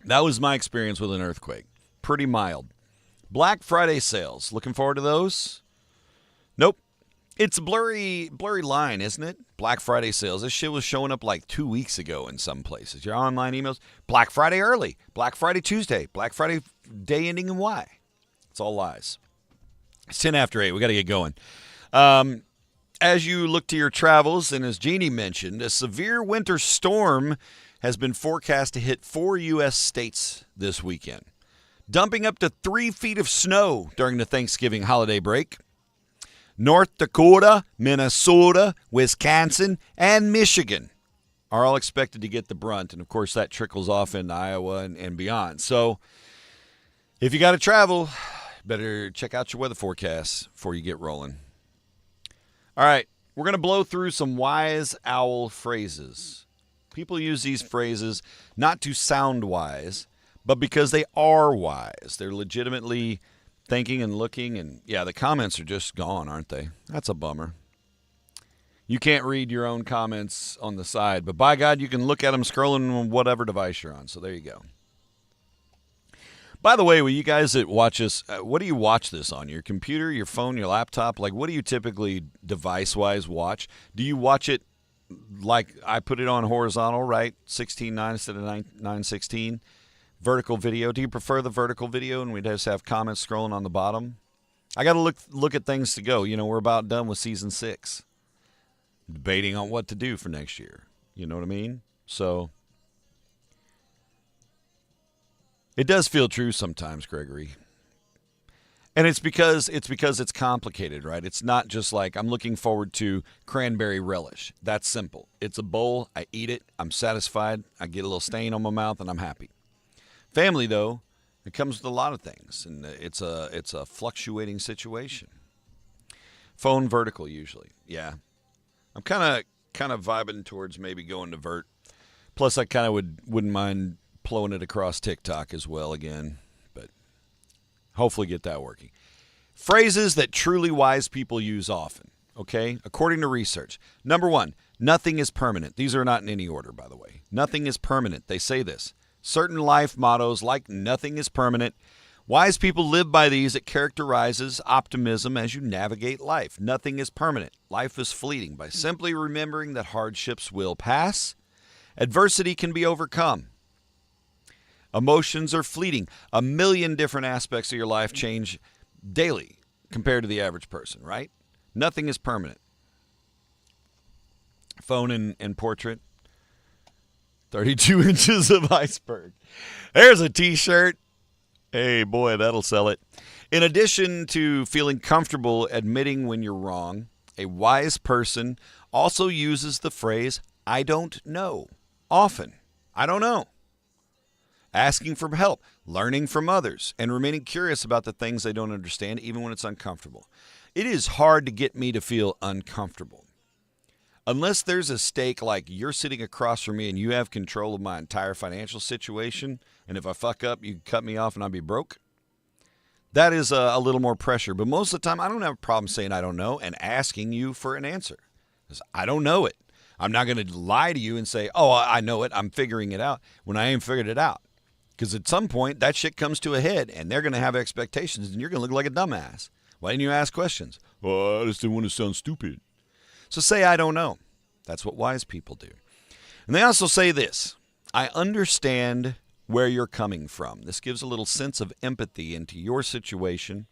That was my experience with an earthquake. Pretty mild. Black Friday sales. Looking forward to those? Nope. It's a blurry line, isn't it? Black Friday sales. This shit was showing up like 2 weeks ago in some places. Your online emails. Black Friday early. Black Friday Tuesday. Black Friday day ending in Y. It's all lies. It's 10 after 8. We got to get going. As you look to your travels, and as Jeannie mentioned, a severe winter storm has been forecast to hit 4 U.S. states this weekend, dumping up to 3 feet of snow during the Thanksgiving holiday break. North Dakota, Minnesota, Wisconsin, and Michigan are all expected to get the brunt, and of course that trickles off into Iowa and beyond. So if you got to travel, better check out your weather forecasts before you get rolling. All right, we're going to blow through some wise owl phrases. People use these phrases not to sound wise, but because they are wise. They're legitimately thinking and looking, and yeah, the comments are just gone, aren't they? That's a bummer. You can't read your own comments on the side, but by God, you can look at them scrolling on whatever device you're on, so there you go. By the way, will you guys that watch this, what do you watch this on? Your computer, your phone, your laptop? Like, what do you typically device-wise watch? Do you watch it like I put it on horizontal, right? 16:9 instead of 9:16. Vertical video. Do you prefer the vertical video and we just have comments scrolling on the bottom? I got to look at things to go. We're about done with season 6. Debating on what to do for next year. You know what I mean? So it does feel true sometimes, Gregory. And it's because it's complicated, right? It's not just like I'm looking forward to cranberry relish. That's simple. It's a bowl. I eat it. I'm satisfied. I get a little stain on my mouth, and I'm happy. Family, though, it comes with a lot of things, and it's a fluctuating situation. Phone vertical usually, yeah. I'm kind of vibing towards maybe going to vert. Plus, I kind of wouldn't mind blowing it across TikTok as well again. But Hopefully get that working. Phrases that truly wise people use often, okay? According to research. Number 1, nothing is permanent. These are not in any order, by the way. Nothing is permanent. They say this. Certain life mottos like nothing is permanent. Wise people live by these. It characterizes optimism as you navigate life. Nothing is permanent. Life is fleeting. By simply remembering that hardships will pass, adversity can be overcome. Emotions are fleeting. 1 million different aspects of your life change daily compared to the average person, right? Nothing is permanent. Phone and portrait. 32 inches of iceberg. There's a t-shirt. Hey, boy, that'll sell it. In addition to feeling comfortable admitting when you're wrong, a wise person also uses the phrase, I don't know. Often, I don't know. Asking for help, learning from others, and remaining curious about the things they don't understand, even when it's uncomfortable. It is hard to get me to feel uncomfortable. Unless there's a stake like you're sitting across from me and you have control of my entire financial situation, and if I fuck up, you can cut me off and I'll be broke. That is a little more pressure. But most of the time, I don't have a problem saying I don't know and asking you for an answer. Because I don't know it. I'm not going to lie to you and say, oh, I know it, I'm figuring it out, when I ain't figured it out. Because at some point, that shit comes to a head, and they're going to have expectations, and you're going to look like a dumbass. Why didn't you ask questions? Well, I just didn't want to sound stupid. So say, I don't know. That's what wise people do. And they also say this, I understand where you're coming from. This gives a little sense of empathy into your situation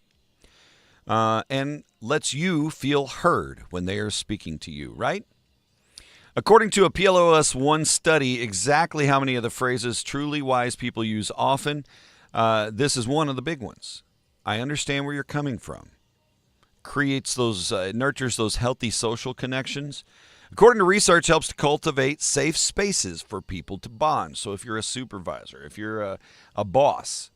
and lets you feel heard when they are speaking to you, right? According to a PLOS One study, exactly how many of the phrases truly wise people use often, this is one of the big ones. I understand where you're coming from. Creates those, nurtures those healthy social connections. According to research, helps to cultivate safe spaces for people to bond. So if you're a supervisor, if you're a boss,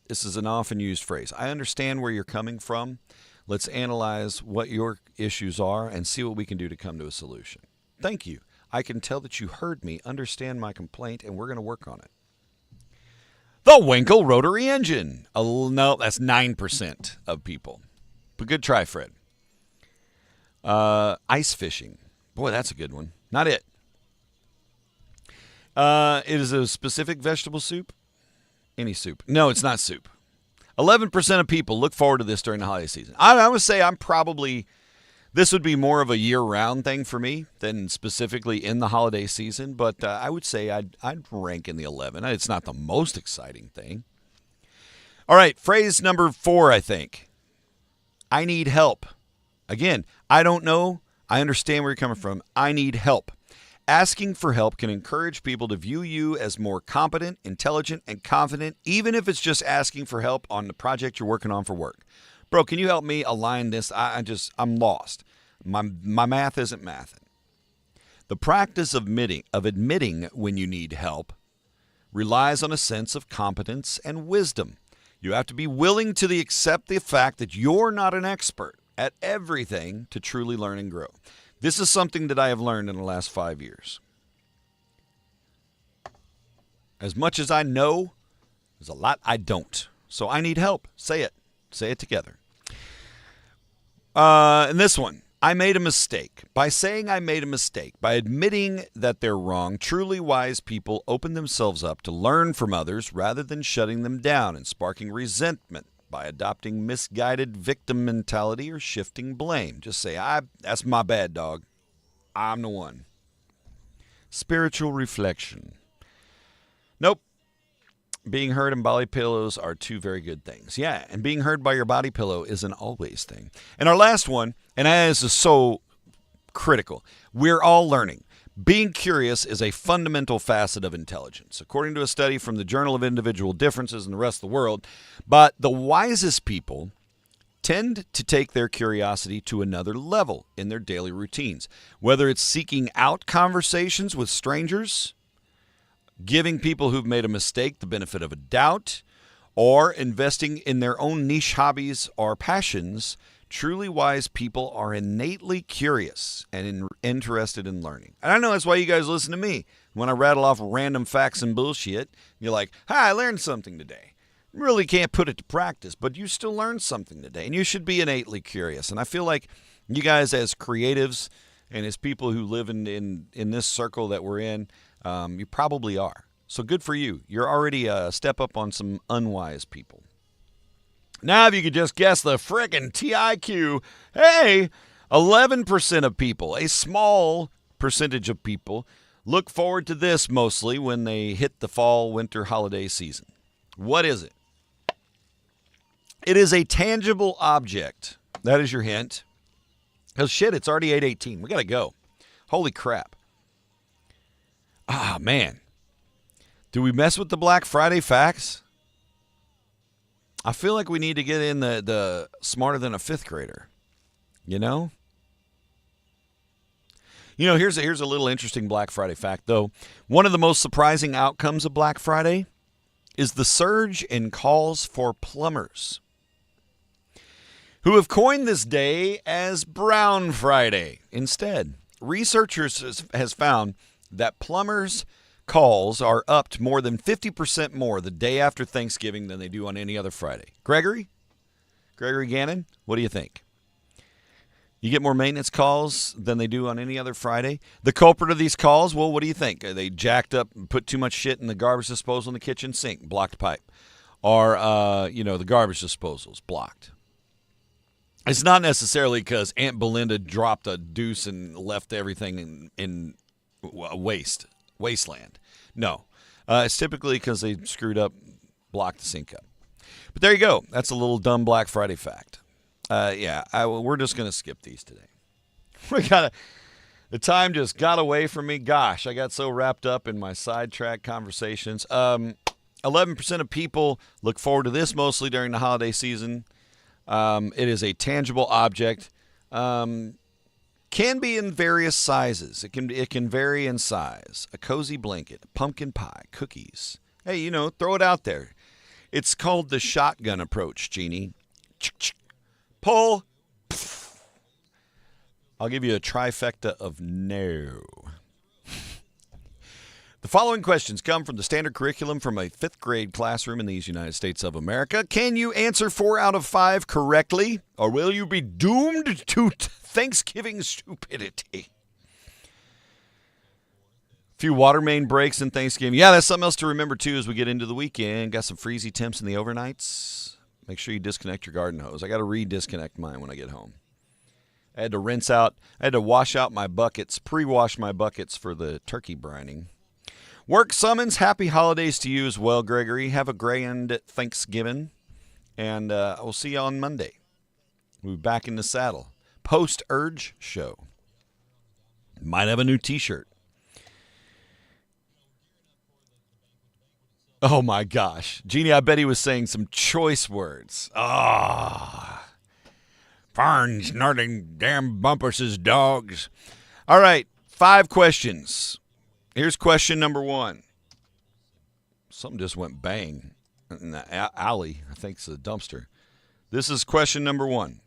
this is an often used phrase. I understand where you're coming from. Let's analyze what your issues are and see what we can do to come to a solution. Thank you. I can tell that you heard me, understand my complaint, and we're going to work on it. The Winkle rotary engine. No, that's 9% of people. But good try, Fred. Ice fishing. Boy, that's a good one. Not it. It is a specific vegetable soup. Any soup. No, it's not soup. 11% of people look forward to this during the holiday season. I would say this would be more of a year-round thing for me than specifically in the holiday season, but I would say I'd rank in the 11. It's not the most exciting thing. All right, phrase number 4, I think. I need help. Again, I don't know. I understand where you're coming from. I need help. Asking for help can encourage people to view you as more competent, intelligent, and confident, even if it's just asking for help on the project you're working on for work. Bro, can you help me align this? I'm lost. My math isn't mathing. The practice of admitting when you need help relies on a sense of competence and wisdom. You have to be willing to accept the fact that you're not an expert at everything to truly learn and grow. This is something that I have learned in the last 5 years. As much as I know, there's a lot I don't. So I need help. Say it. Say it together. And this one, I made a mistake. By saying I made a mistake, by admitting that they're wrong, truly wise people open themselves up to learn from others rather than shutting them down and sparking resentment by adopting misguided victim mentality or shifting blame. Just say, that's my bad, dog. I'm the one. Spiritual reflection. Nope. Being heard and body pillows are two very good things. Yeah, and being heard by your body pillow is an always thing. And our last one, and this is so critical, we're all learning. Being curious is a fundamental facet of intelligence, according to a study from the Journal of Individual Differences in the rest of the world. But the wisest people tend to take their curiosity to another level in their daily routines, whether it's seeking out conversations with strangers, giving people who've made a mistake the benefit of a doubt, or investing in their own niche hobbies or passions. Truly wise people are innately curious and interested in learning. And I know that's why you guys listen to me. When I rattle off random facts and bullshit, you're like, hi, I learned something today. really can't put it to practice, but you still learned something today, and you should be innately curious. And I feel like you guys as creatives and as people who live in this circle that we're in, you probably are. So good for you. You're already a step up on some unwise people. Now, if you could just guess the frickin' TIQ, hey, 11% of people, a small percentage of people, look forward to this mostly when they hit the fall, winter holiday season. What is it? It is a tangible object. That is your hint. Oh, shit, it's already 8:18. We got to go. Holy crap. Ah, man. Do we mess with the Black Friday facts? I feel like we need to get in the smarter than a fifth grader. You know? Here's a little interesting Black Friday fact, though. One of the most surprising outcomes of Black Friday is the surge in calls for plumbers, who have coined this day as Brown Friday. Instead, researchers has found that plumbers' calls are up to more than 50% more the day after Thanksgiving than they do on any other Friday. Gregory Gannon, what do you think? You get more maintenance calls than they do on any other Friday. The culprit of these calls, well, what do you think? Are they jacked up and put too much shit in the garbage disposal in the kitchen sink? Blocked pipe. Or, the garbage disposal's blocked. It's not necessarily because Aunt Belinda dropped a deuce and left everything in wasteland. No. It's typically because they screwed up, blocked the sink up. But there you go. That's a little dumb Black Friday fact. We're just going to skip these today. The time just got away from me. Gosh, I got so wrapped up in my sidetrack conversations. 11% of people look forward to this mostly during the holiday season. It is a tangible object. Can be in various sizes. It can vary in size. A cozy blanket, pumpkin pie, cookies. Hey, throw it out there. It's called the shotgun approach, Jeannie. Pull. I'll give you a trifecta of no. The following questions come from the standard curriculum from a fifth grade classroom in these United States of America. Can you answer 4 out of 5 correctly, or will you be doomed to Thanksgiving stupidity? A few water main breaks in Thanksgiving. Yeah, that's something else to remember, too, as we get into the weekend. Got some freezy temps in the overnights. Make sure you disconnect your garden hose. I got to re-disconnect mine when I get home. I had to wash out my buckets, pre-wash my buckets for the turkey brining. Work summons. Happy holidays to you as well, Gregory. Have a grand Thanksgiving. And we'll see you on Monday. We'll be back in the saddle. Post-Urge show. Might have a new t-shirt. Oh, my gosh. Jeannie, I bet he was saying some choice words. Farns, snorting, damn bumpers' dogs. All right, 5 questions. Here's question number 1. Something just went bang in the alley. I think it's a dumpster. This is question number 1.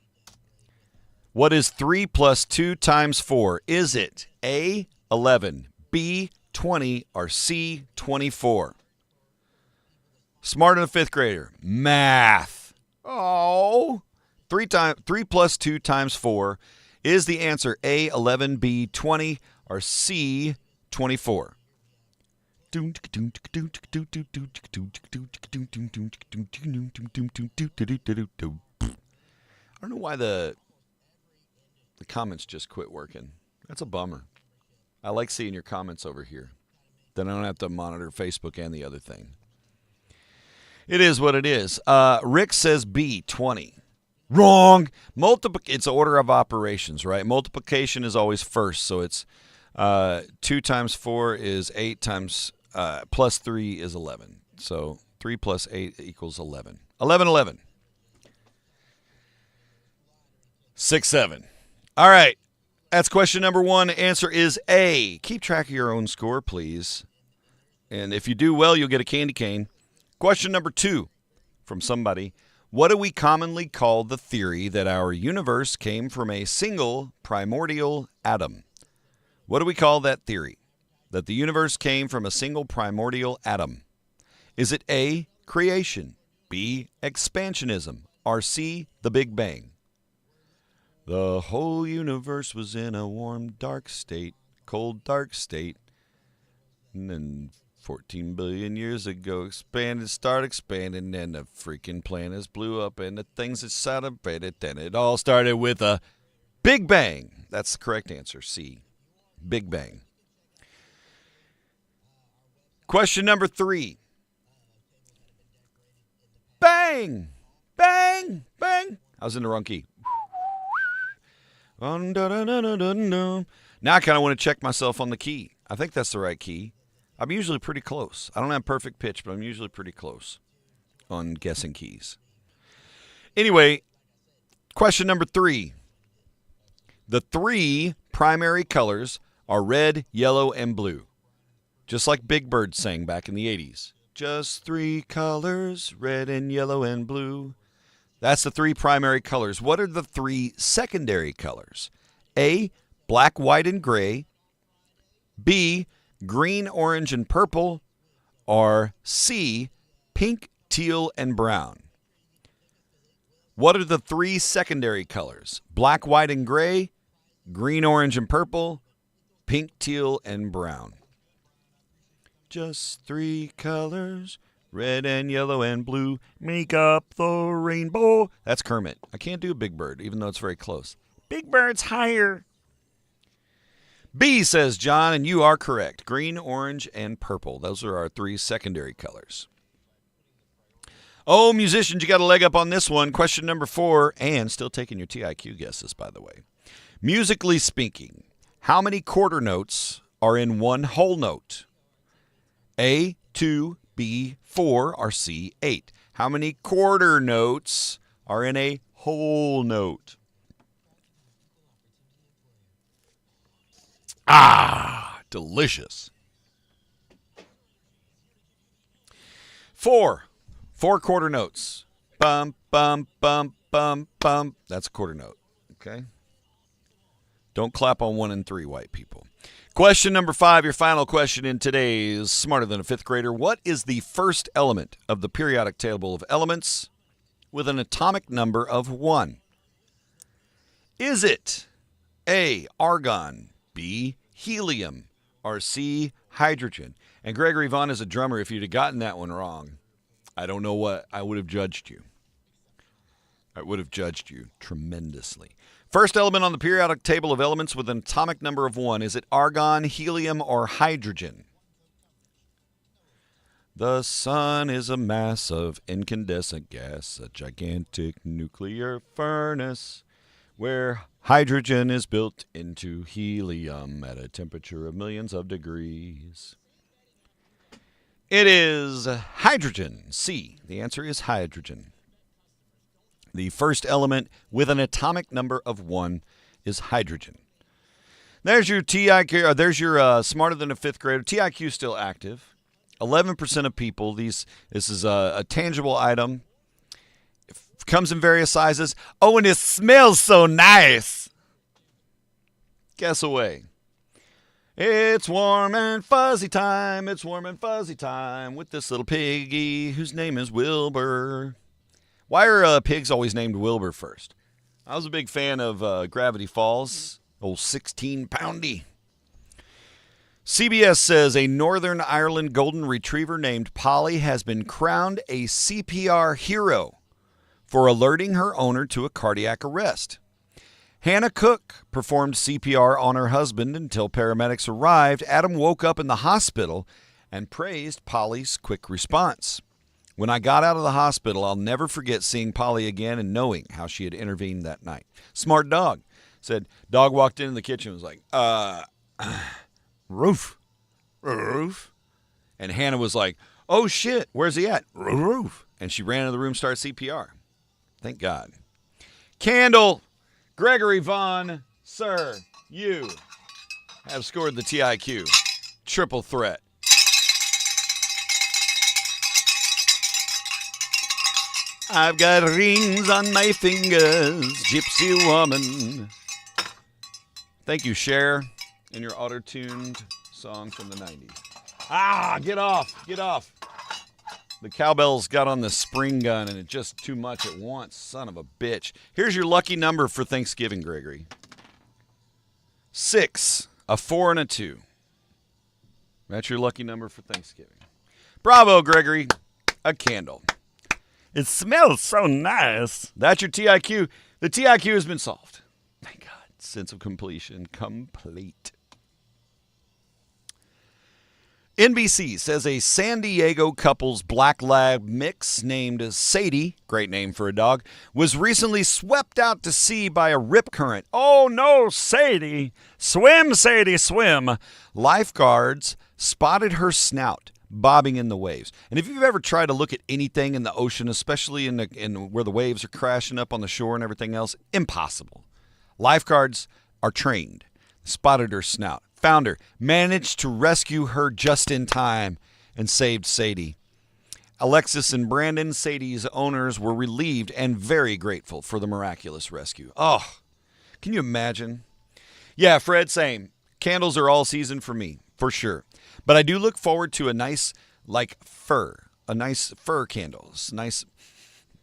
What is 3 plus 2 times 4? Is it A, 11, B, 20, or C, 24? Smarter than a fifth grader. Math. Oh. 3 plus 2 times 4. Is the answer A, 11, B, 20, or C, 24? I don't know why the comments just quit working. That's a bummer. I like seeing your comments over here. Then I don't have to monitor Facebook and the other thing. It is what it is. Rick says B, 20. Wrong. It's order of operations, right? Multiplication is always first, so it's 2 times 4 is 8 times plus 3 is 11. So 3 plus 8 equals 11. 11. 6, 7. All right. That's question number 1. Answer is A. Keep track of your own score, please. And if you do well, you'll get a candy cane. Question number 2 from somebody. What do we commonly call the theory that our universe came from a single primordial atom? What do we call that theory? That the universe came from a single primordial atom? Is it A, creation, B. Expansionism, or C. The Big Bang? The whole universe was in a warm, dark state, cold, dark state. And then 14 billion years ago, started expanding, and the freaking planets blew up, and the things that celebrated, then it all started with a Big Bang. That's the correct answer, C. Big Bang. Question number 3. Bang! Bang! Bang! I was in the wrong key. Now I kind of want to check myself on the key. I think that's the right key. I'm usually pretty close. I don't have perfect pitch, but I'm usually pretty close on guessing keys. Anyway, question number 3. The 3 primary colors are red, yellow, and blue. Just like Big Bird sang back in the 80s. Just 3 colors, red and yellow and blue. That's the 3 primary colors. What are the 3 secondary colors? A, black, white, and gray. B, green, orange, and purple. Or C, pink, teal, and brown. What are the 3 secondary colors? Black, white, and gray. Green, orange, and purple. Pink, teal, and brown. Just 3 colors, red and yellow and blue, make up the rainbow. That's Kermit. I can't do Big Bird, even though it's very close. Big Bird's higher. B, says John, and you are correct. Green, orange, and purple. Those are our 3 secondary colors. Oh, musicians, you got a leg up on this one. Question number 4, and still taking your TIQ guesses, by the way. Musically speaking, how many quarter notes are in one whole note? A, 2, B, 4, or C, 8. How many quarter notes are in a whole note? Ah, delicious. 4. 4 quarter notes. Bum, bum, bum, bum, bum. That's a quarter note. Okay? Don't clap on 1 and 3, white people. Question number 5, your final question in today's Smarter Than a Fifth Grader. What is the first element of the periodic table of elements with an atomic number of 1? Is it A, argon, B, helium, or C, hydrogen? And Gregory Vaughn is a drummer. If you'd have gotten that one wrong, I don't know what I would have judged you. I would have judged you tremendously. First element on the periodic table of elements with an atomic number of 1. Is it argon, helium, or hydrogen? The sun is a mass of incandescent gas, a gigantic nuclear furnace where hydrogen is built into helium at a temperature of millions of degrees. It is hydrogen. C. The answer is hydrogen. The first element with an atomic number of 1 is hydrogen. There's your TIQ. There's your Smarter Than a Fifth Grader. TIQ is still active. 11% of people. This is a tangible item. It comes in various sizes. Oh, and it smells so nice. Guess away. It's warm and fuzzy time. It's warm and fuzzy time with this little piggy whose name is Wilbur. Why are pigs always named Wilbur first? I was a big fan of Gravity Falls, old 16-poundy. CBS says a Northern Ireland golden retriever named Polly has been crowned a CPR hero for alerting her owner to a cardiac arrest. Hannah Cook performed CPR on her husband until paramedics arrived. Adam woke up in the hospital and praised Polly's quick response. When I got out of the hospital, I'll never forget seeing Polly again and knowing how she had intervened that night. Smart dog. Said, dog walked in the kitchen and was like, Roof. And Hannah was like, oh, shit, where's he at? Roof. And she ran into the room, started CPR. Thank God. Candle, Gregory Vaughn, sir, you have scored the TIQ. Triple threat. I've got rings on my fingers, gypsy woman. Thank you, Cher, in your auto-tuned song from the 90s. Ah, get off. The cowbells got on the spring gun and it's just too much at once. Son of a bitch. Here's your lucky number for Thanksgiving, Gregory. 6, a 4, and a 2. That's your lucky number for Thanksgiving. Bravo, Gregory. A candle. It smells so nice. That's your TIQ. The TIQ has been solved. Thank God. Sense of completion. Complete. NBC says a San Diego couple's black lab mix named Sadie, great name for a dog, was recently swept out to sea by a rip current. Oh no, Sadie! Swim, Sadie, swim! Lifeguards spotted her snout bobbing in the waves. And if you've ever tried to look at anything in the ocean, especially in where the waves are crashing up on the shore and everything else, impossible. Lifeguards are trained. Spotted her snout. Found her, managed to rescue her just in time, and saved Sadie. Alexis and Brandon, Sadie's owners, were relieved and very grateful for the miraculous rescue. Oh, can you imagine? Yeah, Fred, same. Candles are all season for me, for sure. But I do look forward to a nice, nice fir candles, nice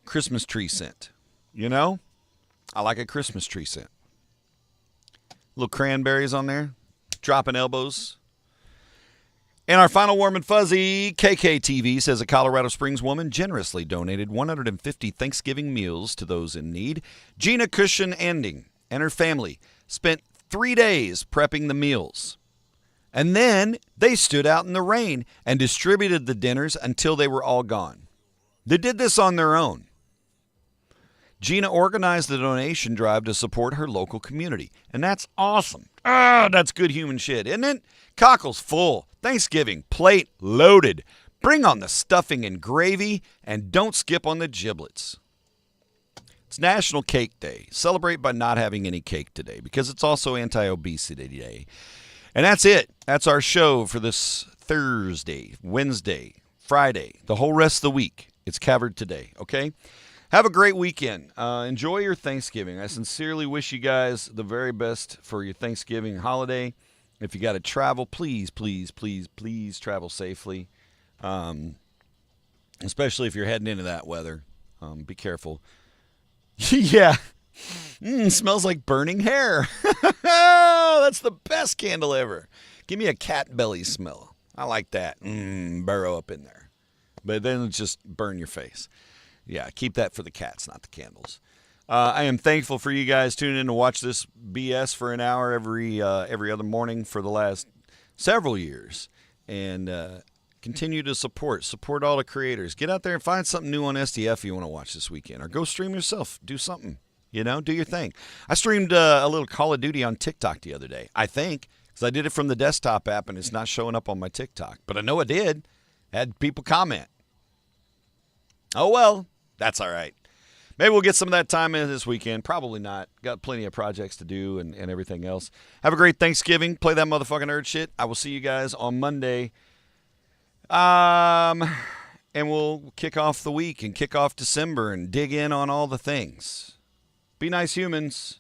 Christmas tree scent. You know? I like a Christmas tree scent. Little cranberries on there. Dropping elbows. And our final warm and fuzzy, KKTV says a Colorado Springs woman generously donated 150 Thanksgiving meals to those in need. Gina Cushion Anding and her family spent 3 days prepping the meals. And then they stood out in the rain and distributed the dinners until they were all gone. They did this on their own. Gina organized the donation drive to support her local community. And that's awesome. That's good human shit, isn't it? Cockles full. Thanksgiving plate loaded. Bring on the stuffing and gravy, and don't skip on the giblets. It's National Cake Day. Celebrate by not having any cake today because it's also Anti-Obesity Day. And that's it. That's our show for this Thursday, Wednesday, Friday, the whole rest of the week. It's covered today, okay? Have a great weekend. Enjoy your Thanksgiving. I sincerely wish you guys the very best for your Thanksgiving holiday. If you got to travel, please, please, please, please travel safely, especially if you're heading into that weather. Be careful. Yeah. Smells like burning hair. That's the best candle ever. Give me a cat belly smell. I like that. Burrow up in there. But then just burn your face. Yeah, keep that for the cats, not the candles. I am thankful for you guys tuning in to watch this BS for an hour every other morning for the last several years. And continue to support all the creators. Get out there and find something new on STF you want to watch this weekend. Or go stream yourself. Do something. You know, do your thing. I streamed a little Call of Duty on TikTok the other day, I think, because I did it from the desktop app and it's not showing up on my TikTok. But I know it did. Had people comment. Oh, well, that's all right. Maybe we'll get some of that time in this weekend. Probably not. Got plenty of projects to do and everything else. Have a great Thanksgiving. Play that motherfucking nerd shit. I will see you guys on Monday. And we'll kick off the week and kick off December and dig in on all the things. Be nice humans.